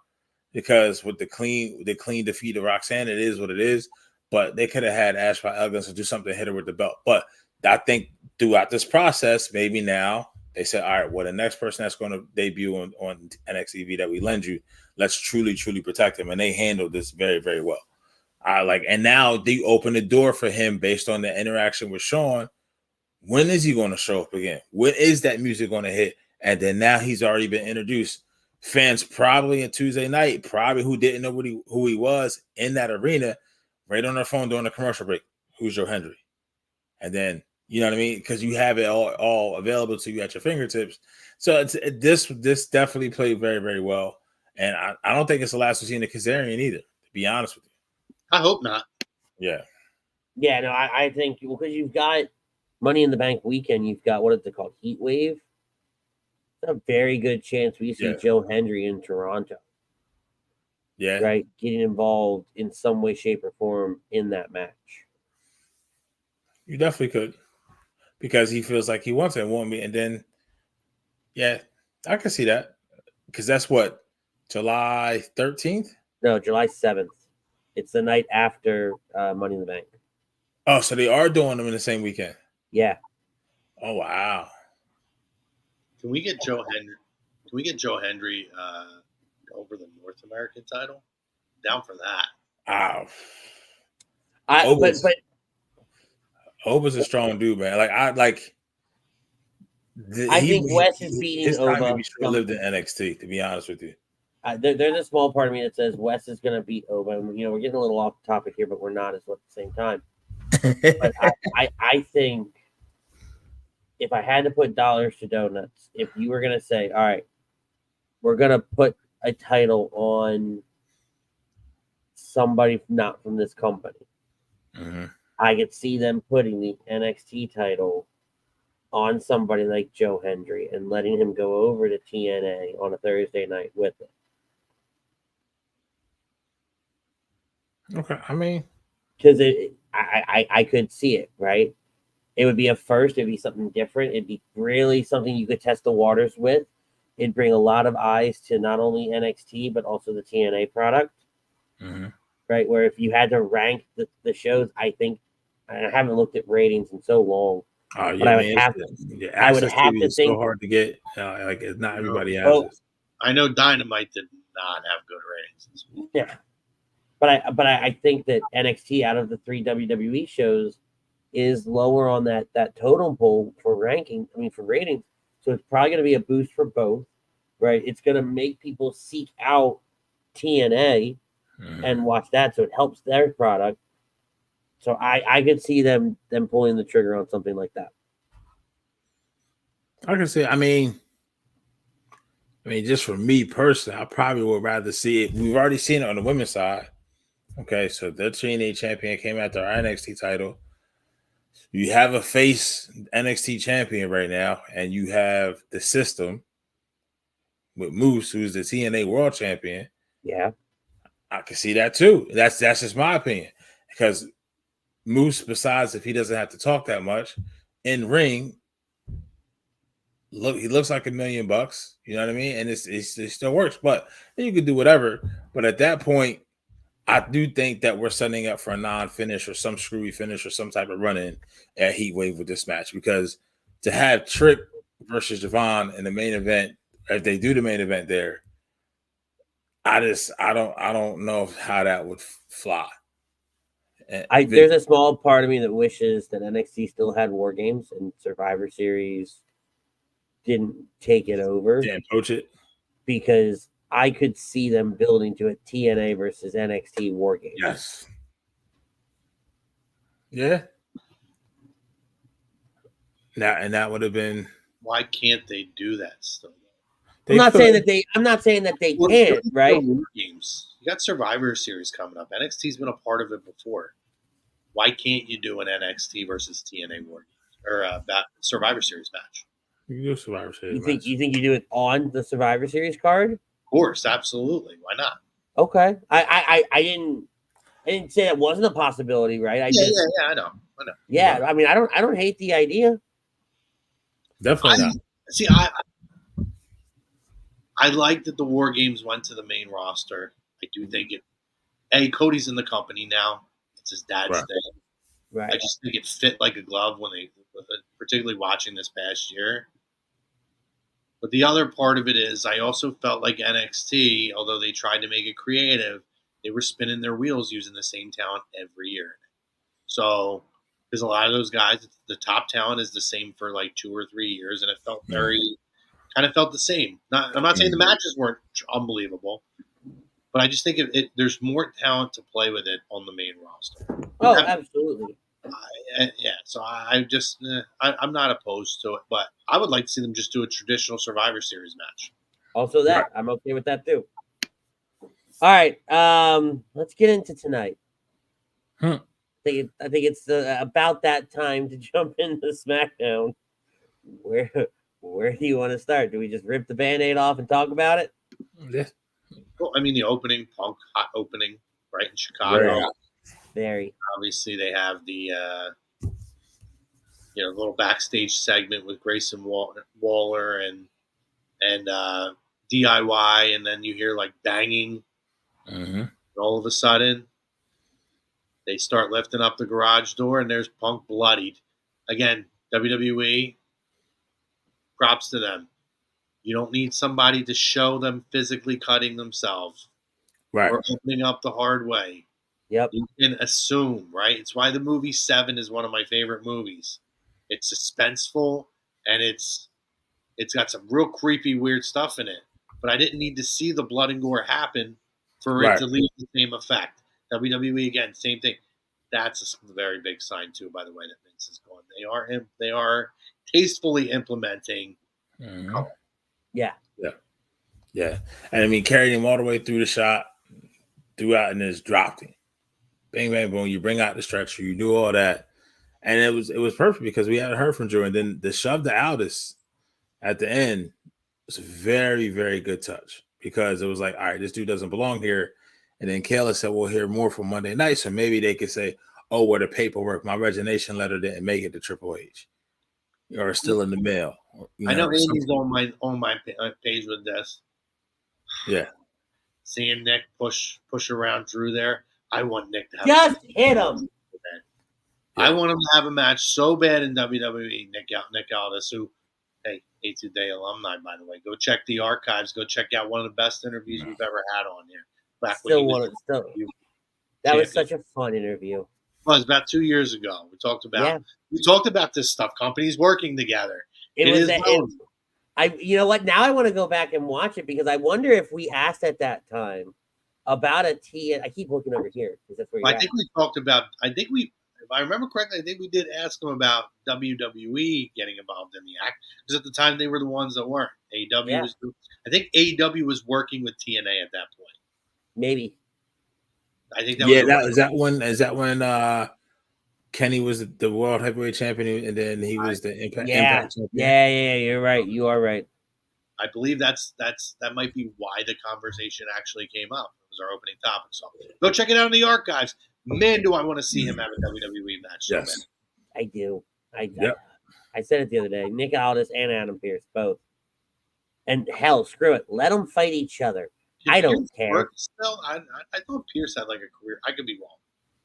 because with the clean defeat of Roxanne, it is what it is. But they could have had Ash by Elgins to do something to hit her with the belt. But I think throughout this process, maybe now they said, all right, well, the next person that's going to debut on NXT that we lend you, let's truly, truly protect him. And they handled this very, very well. And now they open the door for him based on the interaction with Sean. When is he going to show up again? When is that music going to hit? And then now he's already been introduced. Fans probably on Tuesday night, who didn't know who he was in that arena, right on their phone during the commercial break. Who's Joe Hendry? And then, you know what I mean? Because you have it all available to you at your fingertips. So this definitely played very, very well. And I don't think it's the last we've seen of Kazarian either, to be honest with you. I hope not. Yeah. Yeah, no, I think because you've got Money in the Bank weekend, you've got, what is it called? Heat Wave. It's a very good chance we see Joe Hendry in Toronto. Yeah. Right? Getting involved in some way, shape, or form in that match. You definitely could. because he feels like he wants it and won't be. And then, yeah, I can see that because that's what, July 13th? No, July 7th. It's the night after Money in the Bank. Oh, so they are doing them in the same weekend. Yeah. Oh, wow. Can we get Joe Hendry? Can we get Joe Hendry over the North American title? Down for that. Wow. But Oba's a strong dude, man. I think Wes is beating his time Oba. to be short-lived in NXT, to be honest with you. There's a small part of me that says Wes is going to beat Oba. And, we're getting a little off topic here, but we're not as well at the same time. But I think if I had to put dollars to donuts, if you were going to say, all right, we're going to put a title on somebody not from this company, I could see them putting the NXT title on somebody like Joe Hendry and letting him go over to TNA on a Thursday night with it. Okay, I mean, because I could see it, right? It would be a first. It'd be something different. It'd be really something you could test the waters with. It'd bring a lot of eyes to not only NXT but also the TNA product, right? Where if you had to rank the shows, I think I haven't looked at ratings in so long. Oh, yeah, but I would have to. I would have to think. So hard to get. It's not everybody has Well, it. I know Dynamite did not have good ratings. Yeah, but I think that NXT out of the 3 WWE shows is lower on that totem pole for ranking. I mean, for ratings. So it's probably going to be a boost for both, right? It's going to make people seek out TNA and watch that, so it helps their product. So I could see them pulling the trigger on something like that. I can see. I mean, just for me personally, I probably would rather see it. We've already seen it on the women's side. Okay, so the TNA champion came after our NXT title. You have a face NXT champion right now, and you have the system with Moose, who's the TNA world champion. Yeah, I can see that too. That's just my opinion, because Moose, besides if he doesn't have to talk that much in ring, he looks like $1 million. You know what I mean? And it still works. But you can do whatever. But at that point, I do think that we're setting up for a non-finish or some screwy finish or some type of run-in at Heatwave with this match, because to have Trick versus Javon in the main event, if they do the main event there, I don't know how that would fly. There's a small part of me that wishes that NXT still had War Games and Survivor Series didn't take it over. Didn't poach it. Because I could see them building to a TNA versus NXT War Games. Yes. Yeah. That would have been. Why can't they do that still? I'm not saying that they can't, right? Games. You got Survivor Series coming up. NXT's been a part of it before. Why can't you do an NXT versus TNA War Games or Survivor Series match? You can do a Survivor Series. You think you do it on the Survivor Series card? Of course, absolutely. Why not? Okay. I didn't say that wasn't a possibility, right? I know. Yeah, I mean, I don't hate the idea. Definitely not. See, I like that the War Games went to the main roster. I do think Cody's in the company now. It's his dad's thing. Right. I just think it fit like a glove particularly watching this past year. But the other part of it is I also felt like NXT, although they tried to make it creative, they were spinning their wheels using the same talent every year. So there's a lot of those guys, the top talent is the same for like 2 or 3 years, and it felt kind of felt the same. I'm not saying the matches weren't unbelievable, but I just think there's more talent to play with it on the main roster. Oh, absolutely. So I'm not opposed to it, but I would like to see them just do a traditional Survivor Series match. Also I'm okay with that too. All right, let's get into tonight. I think it's about that time to jump into SmackDown. Where do you want to start? Do we just rip the Band-Aid off and talk about it? Yeah. Well, I mean, the opening, Punk hot opening, right in Chicago. Very. Obviously, they have the a little backstage segment with Grayson Waller and DIY, and then you hear like banging. Mm-hmm. And all of a sudden, they start lifting up the garage door, and there's Punk bloodied. Again, WWE, props to them. You don't need somebody to show them physically cutting themselves Right. or opening up the hard way. Yep. You can assume, right? It's why the movie Seven is one of my favorite movies. It's suspenseful, and it's got some real creepy, weird stuff in it. But I didn't need to see the blood and gore happen for it Right. to leave the same effect. WWE, again, same thing. That's a very big sign, too, by the way, that Vince is going. They are tastefully implementing. Mm-hmm. Yeah. Yeah. And I mean, carried him all the way through the shot, throughout, and just dropped him. Bang, bang, boom. You bring out the stretcher, you do all that. And it was perfect because we hadn't heard from Drew. And then the shove to Aldis at the end was a very, very good touch because it was like, all right, this dude doesn't belong here. And then Kayla said, we'll hear more from Monday night. So maybe they could say, oh, well, the paperwork, my resignation letter didn't make it to Triple H. Or still in the mail. I know Andy's on my page with this. Yeah. Seeing Nick push around Drew there. I want Nick to have Just hit him. I want him to have a match so bad in WWE. Nick Aldis, who, hey, A2 Day alumni, by the way. Go check the archives. Go check out one of the best interviews we've ever had on here. Back when that was such a fun interview. Well, it was about 2 years ago. We talked about this stuff. Companies working together. You know what? Now I want to go back and watch it because I wonder if we asked at that time about a T. I keep looking over here because that's where you're I think we talked about. If I remember correctly, I think we did ask them about WWE getting involved in the act because at the time they were the ones that weren't. AEW was. I think AEW was working with TNA at that point. Maybe. I think that. Is that when Kenny was the world heavyweight champion and then he was the Impact champion? Yeah. You're right. You are right. I believe that might be why the conversation actually came up. It was our opening topic. So go check it out in the archives. Man, do I want to see him have a WWE match. Yes. So I do. I said it the other day. Nick Aldis and Adam Pearce, both. And hell, screw it. Let them fight each other. I don't care. Still, I thought Pearce had like a career. I could be wrong.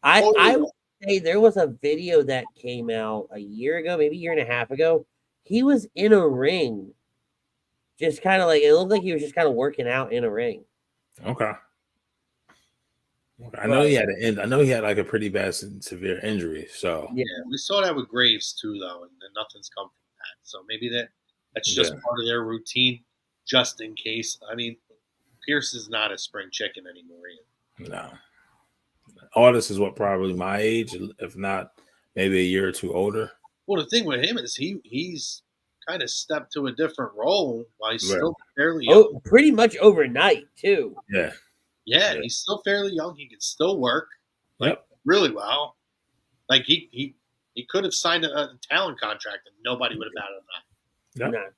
I would say there was a video that came out a year ago, maybe a year and a half ago. He was in a ring. Just kind of like, it looked like he was just kind of working out in a ring. Okay. I know he had like a pretty bad severe injury. So yeah, we saw that with Graves too, though, and nothing's come from that. So maybe that's just part of their routine, just in case. I mean, Pearce is not a spring chicken anymore either. No. Aldis is probably my age, if not maybe a year or two older. Well, the thing with him is he's kind of stepped to a different role while he's still fairly young. Oh, pretty much overnight too. Yeah. Yeah, he's still fairly young. He can still work really well. Like he could have signed a talent contract and nobody would have batted him that. Yep.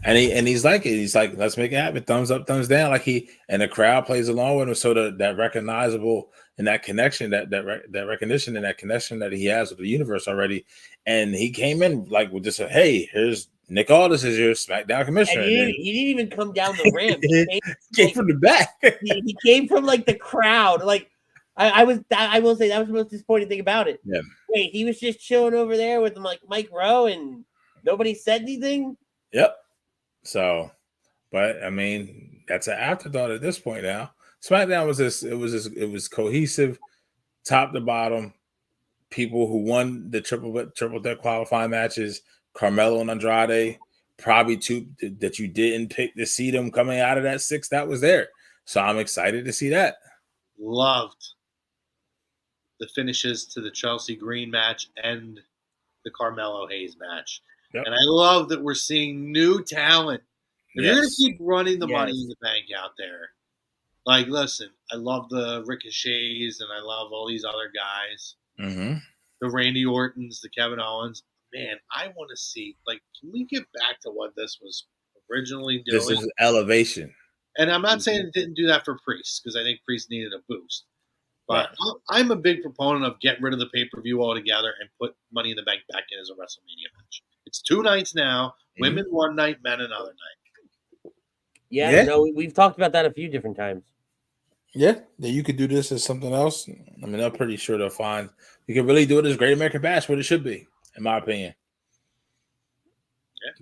And he's like it. He's like, let's make it happen. Thumbs up, thumbs down. Like and the crowd plays along with him. So that recognizable and that connection, that recognition and that connection that he has with the universe already. And he came in like with just hey, here's Nick Aldis is your SmackDown commissioner. And he didn't even come down the ramp. He came from the back. he came from like the crowd. Like I will say that was the most disappointing thing about it. Yeah. Wait, he was just chilling over there with like Mike Rowe and nobody said anything. Yep. So, but I mean, that's an afterthought at this point now. SmackDown it was cohesive, top to bottom. People who won the triple threat qualifying matches. Carmelo and Andrade, probably two that you didn't pick to see them coming out of that 6 that was there. So I'm excited to see that. Loved the finishes to the Chelsea Green match and the Carmelo Hayes match. Yep. And I love that we're seeing new talent. If you're going to keep running the money in the bank out there, like, listen, I love the Ricochets and I love all these other guys. Mm-hmm. The Randy Ortons, the Kevin Owens. Man, I want to see, like, can we get back to what this was originally doing? This is elevation. And I'm not saying it didn't do that for Priest, because I think Priest needed a boost. But I'm a big proponent of getting rid of the pay-per-view altogether and put Money in the Bank back in as a WrestleMania match. It's 2 nights now. Women one night, men another night. Yeah, no, we've talked about that a few different times. Yeah, that you could do this as something else. I mean, I'm pretty sure they'll find you can really do it as Great American Bash, what it should be, in my opinion.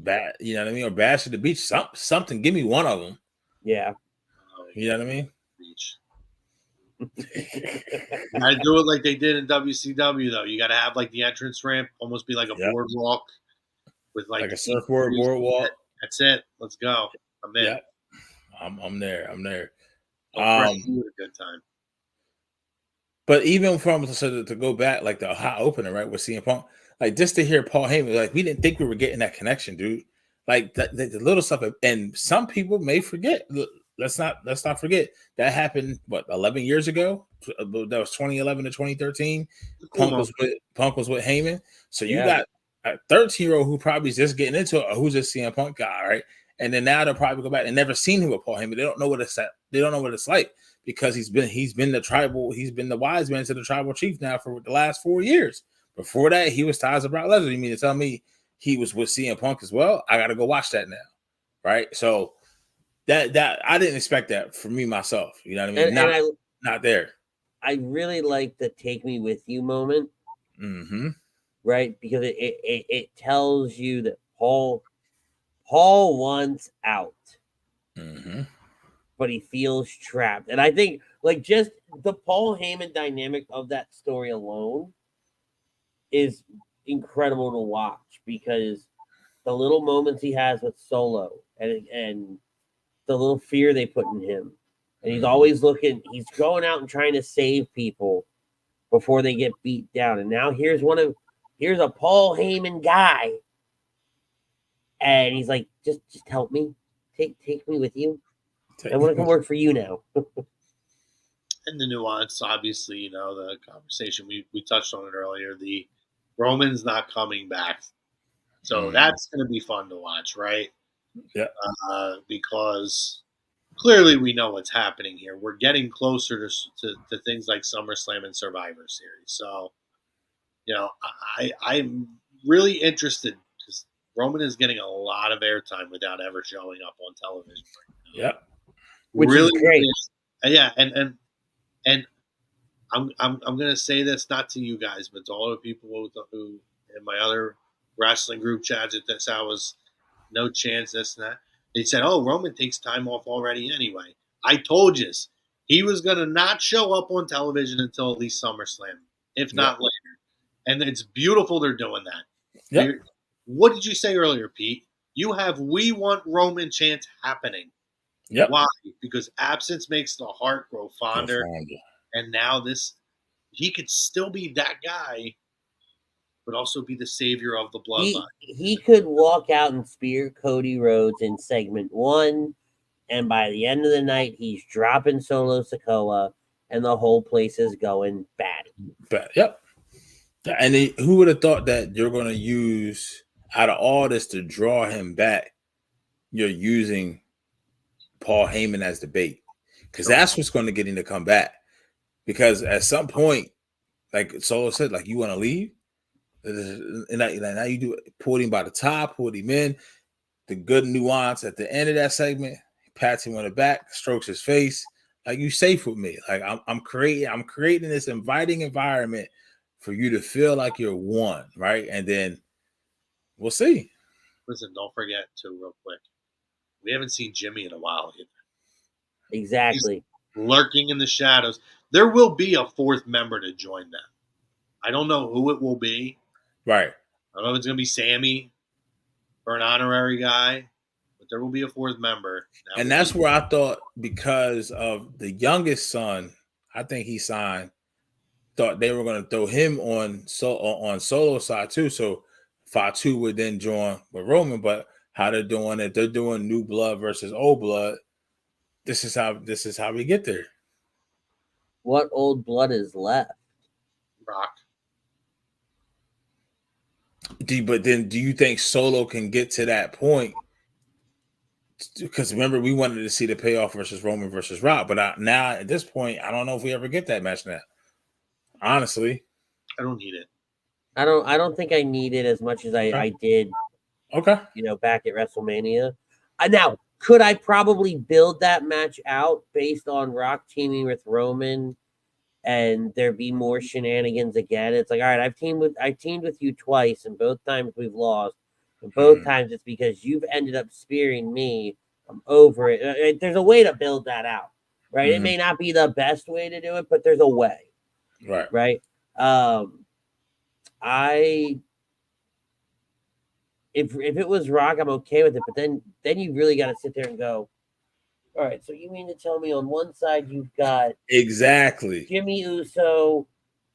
Yeah. You know what I mean? Or Bash at the Beach, something. Give me one of them. Yeah. You know what I mean? Beach. You gotta do it like they did in WCW, though. You gotta have like the entrance ramp almost be like a boardwalk with like a surfboard boardwalk. That's it. Let's go. I'm in. Yep. I'm there. A good time. But even from to go back, like the hot opener, right, with CM Punk, like just to hear Paul Heyman, like we didn't think we were getting that connection, dude. Like the little stuff, and some people may forget. Let's not forget that happened. What 11 years ago? That was 2011 to 2013. Punk was with Heyman. So you got a 13-year-old who probably is just getting into it, or who's a CM Punk guy, right? And then now they'll probably go back and never seen him with Paul Heyman. They don't know what it's at. They don't know what it's like because he's been the wise man to the tribal chief now for the last 4 years. Before that, he was ties to Brock Lesnar. You mean to tell me he was with CM Punk as well? I got to go watch that now, right? So that I didn't expect that for me myself. You know what I mean? Not there. I really like the "Take Me With You" moment, right? Because it tells you that Paul wants out, but he feels trapped. And I think like just the Paul Heyman dynamic of that story alone is incredible to watch because the little moments he has with Solo and the little fear they put in him. And he's always he's going out and trying to save people before they get beat down. And now here's a Paul Heyman guy. And he's like, just help me. Take me with you. I want to come work for you now. And the nuance, obviously, the conversation we touched on it earlier, the Roman's not coming back. So that's going to be fun to watch, right? Yeah. Because clearly we know what's happening here. We're getting closer to things like SummerSlam and Survivor Series. So, I'm really interested because Roman is getting a lot of airtime without ever showing up on television. Yep. Which is great. Yeah, and I'm gonna say this not to you guys, but to all the people who in my other wrestling group chats that I was no chance, this and that. They said, "Oh, Roman takes time off already anyway." I told you he was gonna not show up on television until at least SummerSlam, if not later. And it's beautiful they're doing that. Yep. What did you say earlier, Pete? You have "We Want Roman" chants happening. Yep. Why? Because absence makes the heart grow fonder. And now he could still be that guy, but also be the savior of the bloodline. He could walk out and spear Cody Rhodes in segment 1, and by the end of the night, he's dropping Solo Sikoa, and the whole place is going bad. Yep. And who would have thought that you're going to use, out of all this to draw him back, you're using Paul Heyman as the bait? Because that's what's going to get him to come back. Because at some point, like Solo said, like, you want to leave? And now you do it, pulled him by the top, pulled him in. The good nuance at the end of that segment, he pats him on the back, strokes his face. Like, you safe with me. Like, I'm creating this inviting environment for you to feel like you're one, right? And then we'll see. Listen, don't forget too, real quick. We haven't seen Jimmy in a while either. Exactly. He's lurking in the shadows. There will be a fourth member to join them. I don't know who it will be. Right. I don't know if it's going to be Sammy or an honorary guy, but there will be a fourth member. And that's where I thought, because of the youngest son, I think he signed, thought they were going to throw him on Solo side too. So Fatu would then join with Roman, but how they're doing it, they're doing new blood versus old blood. This is how we get there. What old blood is left? Rock. But then do you think Solo can get to that point? Because remember, we wanted to see the payoff versus Roman versus Rock. But now at this point, I don't know if we ever get that match now. Honestly, I don't need it. I don't think I need it as much as I did, okay. Back at WrestleMania. Now, could I probably build that match out based on Rock teaming with Roman and there be more shenanigans again? It's like, all right, I've teamed with you twice, and both times we've lost. And both times it's because you've ended up spearing me. I'm over it. There's a way to build that out, right? It may not be the best way to do it, but there's a way. Right. If it was Rock, I'm okay with it. But then you really got to sit there and go, all right, so you mean to tell me on one side you've got exactly Jimmy Uso,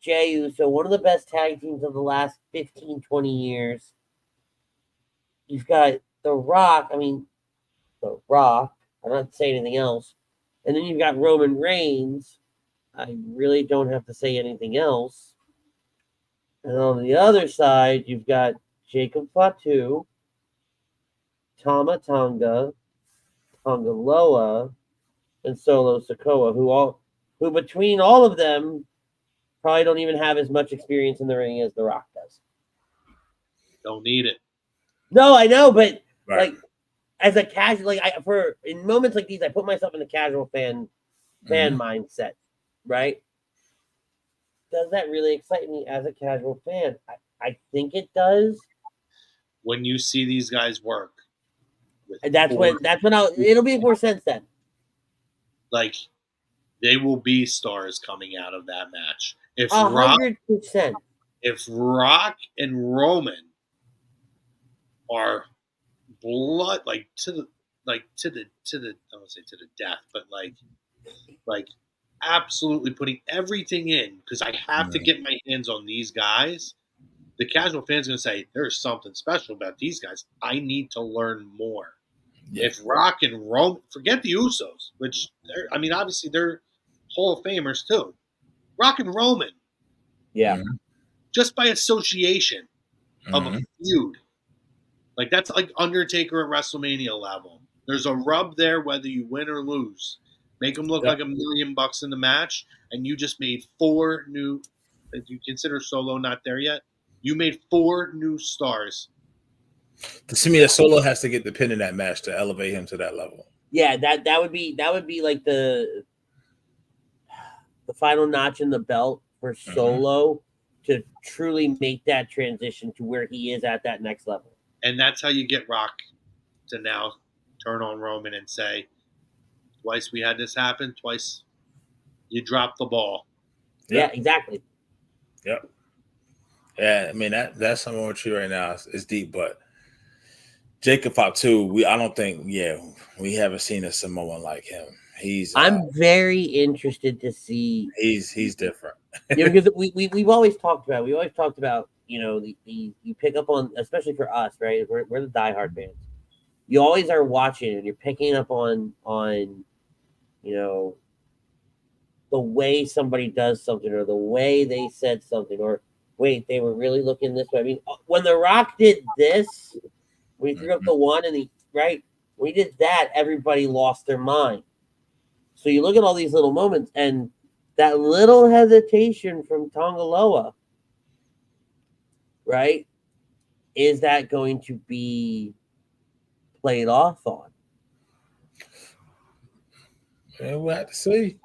Jey Uso, one of the best tag teams of the last 15, 20 years. You've got The Rock. The Rock. I'm not saying anything else. And then you've got Roman Reigns. I really don't have to say anything else. And on the other side, you've got Jacob Fatu, Tama Tonga, Tonga Loa, and Solo Sikoa, who between all of them probably don't even have as much experience in the ring as The Rock does. Don't need it. No, I know, but like as a casual, in moments like these, I put myself in the casual fan mindset, right? Does that really excite me as a casual fan? I think it does. When you see these guys work, That's when it'll make more sense then. Like, they will be stars coming out of that match. 100%. If Rock and Roman are blood, to the I don't say to the death, but like absolutely putting everything in, because I have to get my hands on these guys. The casual fan's going to say, there's something special about these guys. I need to learn more. Yeah. If Rock and Roman, forget the Usos, which obviously they're Hall of Famers too. Rock and Roman. Yeah. Just by association of a feud. Like, that's like Undertaker at WrestleMania level. There's a rub there whether you win or lose. Make them look like $1 million in the match, and you just made 4 new, if you consider Solo not there yet, you made 4 new stars. To me, Solo has to get the pin in that match to elevate him to that level. Yeah, that would be like the final notch in the belt for Solo to truly make that transition to where he is at that next level. And that's how you get Rock to now turn on Roman and say, twice we had this happen, twice you dropped the ball. Yeah, exactly. Yep. Yeah, that's something with you right now. It's deep, but Jacob Fatu, I don't think, we haven't seen a Samoan like him. I'm very interested to see. He's different. Because we've always talked about. You pick up on, especially for us, right? We're the diehard fans. You always are watching and you're picking up on the way somebody does something, or the way they said something, or wait, they were really looking this way. When The Rock did this, we threw up the one and we did that, everybody lost their mind. So you look at all these little moments, and that little hesitation from Tongaloa, right? Is that going to be played off on? Yeah, we'll have to see.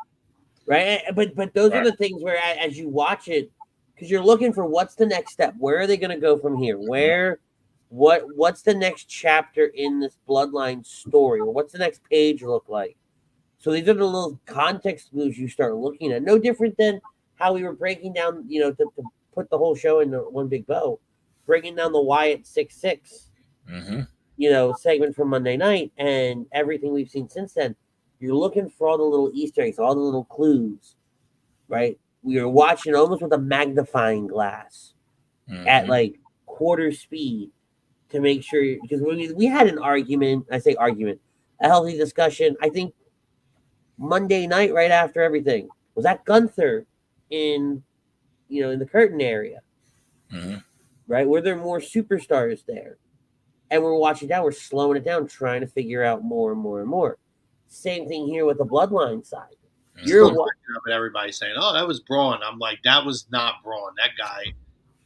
Right? But those are the things where, as you watch it, because you're looking for what's the next step. Where are they going to go from here? What's the next chapter in this bloodline story? Or what's the next page look like? So these are the little context clues you start looking at. No different than how we were breaking down, to put the whole show into one big bow, breaking down the Wyatt Sick6, segment from Monday night, and everything we've seen since then. You're looking for all the little Easter eggs, all the little clues, right? We were watching almost with a magnifying glass at quarter speed to make sure, because we had an argument. I say argument, a healthy discussion. I think Monday night, right after everything, was at Gunther in the curtain area, right? Were there more superstars there? And we're watching down, we're slowing it down, trying to figure out more and more and more. Same thing here with the bloodline side. You're Still cracking up at everybody saying, "Oh, that was Braun." I'm like, that was not Braun. That guy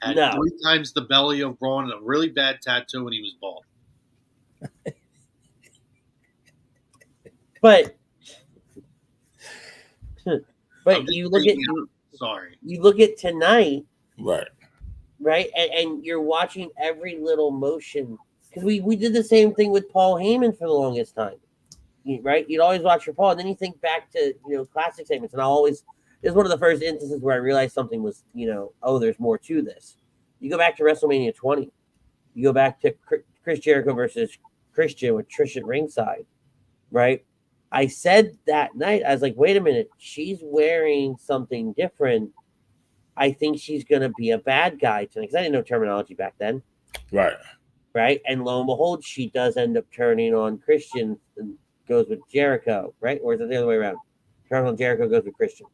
had No. 3 times the belly of Braun and a really bad tattoo, and he was bald. but I'm just you look at sorry. You look at tonight, Right. and you're watching every little motion because we did the same thing with Paul Heyman for the longest time, right? You'd always watch your Paul, and then you think back to classic segments, and this is one of the first instances where I realized something was oh, there's more to this. You go back to WrestleMania 20, you go back to Chris Jericho versus Christian with Trish at ringside, right? I said that night, I was like, wait a minute, she's wearing something different. I think she's going to be a bad guy tonight because I didn't know terminology back then. Right. And lo and behold, she does end up turning on Christian and goes with Jericho, right? Or is it the other way around? Turns on Jericho, goes with Christian.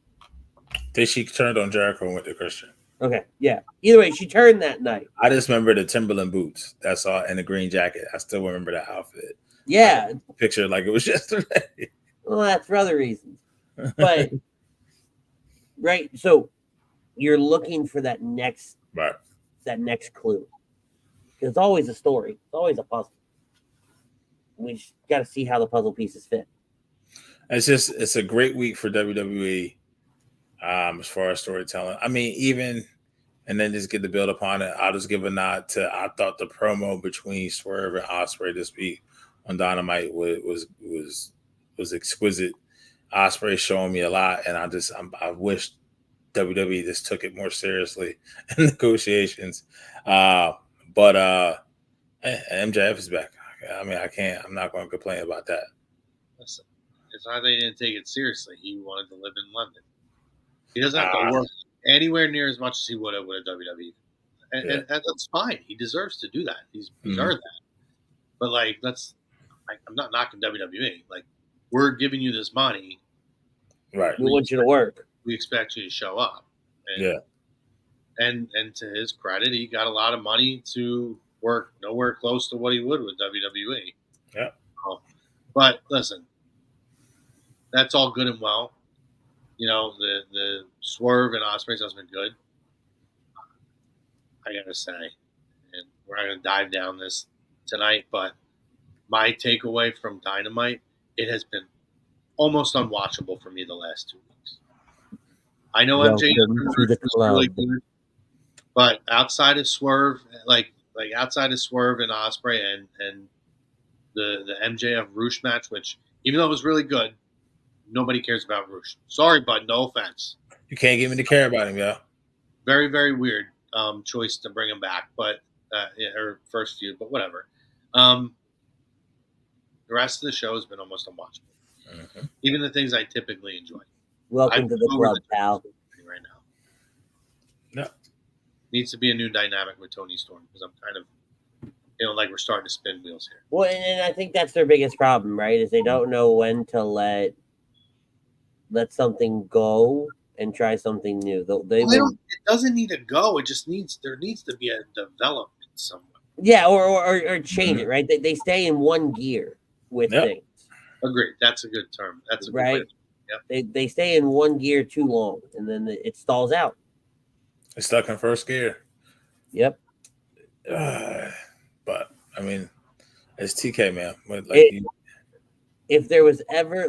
She turned on Jericho and went to Christian. Okay. Yeah. Either way, she turned that night. I just remember the Timberland boots that I saw in the green jacket. I still remember that outfit. Yeah. Picture like it was yesterday. Well, that's for other reasons. But, right. So, you're looking for that next clue. It's always a story. It's always a puzzle. We just got to see how the puzzle pieces fit. It's a great week for WWE as far as storytelling. I mean, and then just get the build upon it. I'll just give a nod to, I thought the promo between Swerve and Ospreay this week on Dynamite was exquisite. Ospreay showing me a lot, and I wish WWE just took it more seriously in negotiations. But MJF is back. I mean, I'm not going to complain about that. Listen, it's not that he didn't take it seriously. He wanted to live in London. He doesn't have to work anywhere near as much as he would have with a WWE. And that's fine. He deserves to do that. He's deserved that. But, I'm not knocking WWE. Like, we're giving you this money. Right. We want you to work. We expect you to show up. And to his credit, he got a lot of money to work nowhere close to what he would with WWE. Yeah. But listen, that's all good and well. The Swerve and Ospreay has been good. I gotta say, and we're not gonna dive down this tonight, but my takeaway from Dynamite, it has been almost unwatchable for me the last 2 weeks. I know MJ is really good, but outside of Swerve, like outside of Swerve and Ospreay and the MJF Roosh match, which even though it was really good, nobody cares about Roosh. Sorry, bud, no offense. You can't get me to care about him, yeah. Very, very weird choice to bring him back, but or first feud, but whatever. The rest of the show has been almost unwatchable. Mm-hmm. Even the things I typically enjoy. Welcome to the club, pal. Right now. No. Needs to be a new dynamic with Tony Storm because I'm kind of like we're starting to spin wheels here. Well, and I think that's their biggest problem, right? Is they don't know when to let something go and try something new. It doesn't need to go. It just there needs to be a development somewhere. Yeah, or change it, right? They stay in one gear with things. Agreed. That's a good term. That's a good right. Way. Yep. They stay in one gear too long, and then it stalls out. It's stuck in first gear. Yep. But I mean, it's TK, man. If there was ever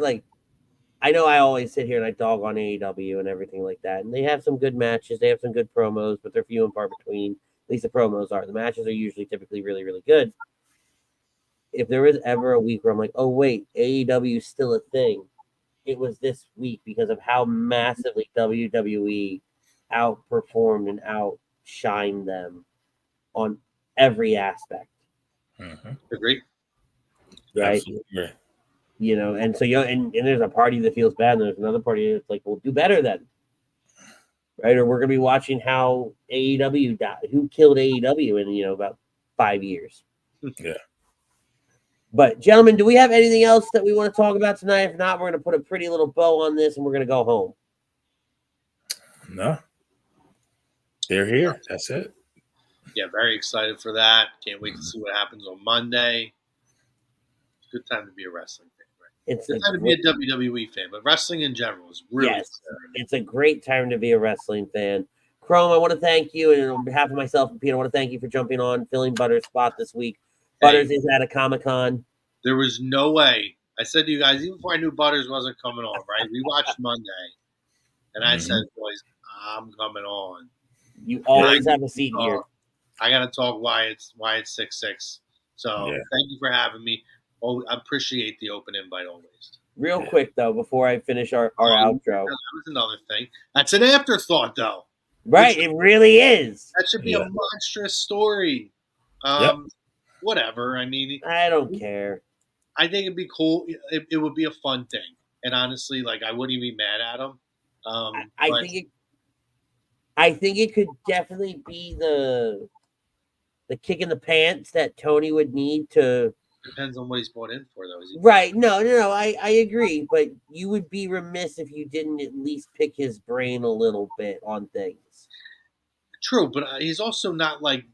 I know I always sit here and I dog on AEW and everything like that, and they have some good matches, they have some good promos, but they're few and far between. At least the promos are. The matches are usually typically really, really good. If there was ever a week where I'm like, oh wait, AEW is still a thing, it was this week because of how massively WWE outperformed and outshined them on every aspect. Mm-hmm. Agree. Right. Absolutely. And so and there's a party that feels bad, and there's another party that's like, we'll do better then. Right? Or we're gonna be watching how AEW died, who killed AEW in about 5 years. Yeah. But gentlemen, do we have anything else that we want to talk about tonight? If not, we're gonna put a pretty little bow on this and we're gonna go home. No. They're here. That's it. Yeah, very excited for that. Can't wait to see what happens on Monday. It's a good time to be a wrestling fan, right? It's It's time to be a WWE fan, but wrestling in general is really scary. it's a great time to be a wrestling fan. Chrome, I want to thank you, and on behalf of myself and Pete, I want to thank you for jumping on, filling Butters' spot this week. Butters is at a Comic-Con. There was no way. I said to you guys, even before I knew Butters wasn't coming on, right? We watched Monday, and I said, boys, I'm coming on. You always have a seat here. I got to talk Wyatt Sick6. So thank you for having me. Oh, I appreciate the open invite always. Real quick, though, before I finish our outro. That was another thing. That's an afterthought, though. Right, it really is. That should be a monstrous story. Whatever. I mean, I don't care. I think it'd be cool. It would be a fun thing. And honestly, like, I wouldn't even be mad at him. I think it could definitely be the kick in the pants that Tony would need to. Depends on what he's brought in for, though. Right. No. I agree. But you would be remiss if you didn't at least pick his brain a little bit on things. True, but he's also not like.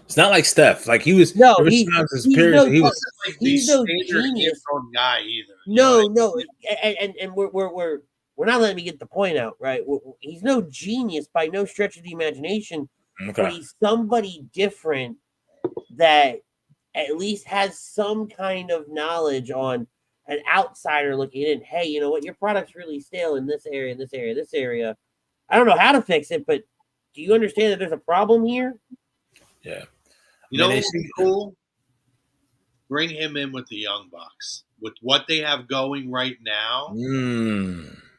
It's not like Steph. Like he was. No, he's no genius guy either. No. And we're not letting me get the point out, right? He's no genius by no stretch of the imagination. Okay. But he's somebody different that at least has some kind of knowledge on an outsider looking in. Hey, you know what? Your product's really stale in this area, this area, this area. I don't know how to fix it, but do you understand that there's a problem here? Yeah. You know what's cool? Bring him in with the Young Bucks. With what they have going right now.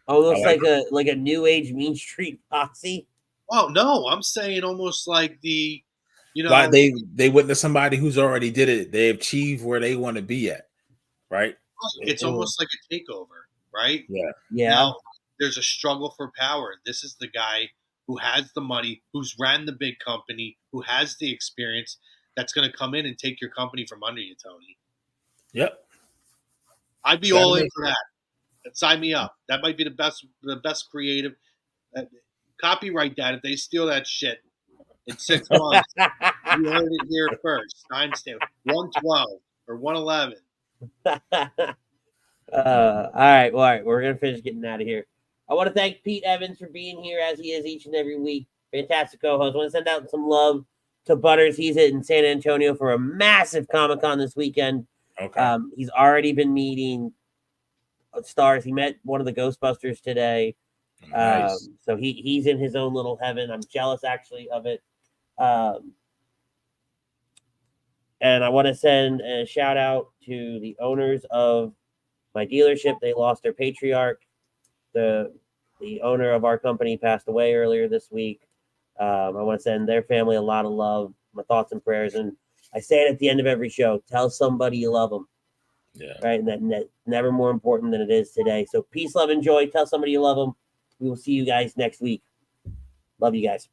Almost like a new age Mean Street Posse. Oh no, I'm saying almost like the, like they went to somebody who's already did it. They achieved where they want to be at, right? It's almost like a takeover, right? Yeah. Now, there's a struggle for power. This is the guy who has the money, who's ran the big company, who has the experience, that's going to come in and take your company from under you, Tony. Yep. I'd be all in for that. Sign me up. That might be the best creative. Copyright that if they steal that shit in 6 months. You heard it here first. Timestamp 112 or 111. All right. We're gonna finish getting out of here. I want to thank Pete Evans for being here as he is each and every week. Fantastic co-host. I want to send out some love to Butters. He's in San Antonio for a massive Comic-Con this weekend. Okay. He's already been meeting stars. He met one of the Ghostbusters today. Nice. So he's in his own little heaven. I'm jealous actually of it. And I want to send a shout out to the owners of my dealership. They lost their patriarch. The owner of our company passed away earlier this week. I want to send their family a lot of love, my thoughts and prayers. And I say it at the end of every show, tell somebody you love them. Yeah. Right. And that's never more important than it is today. So peace, love, and joy. Tell somebody you love them. We will see you guys next week. Love you guys.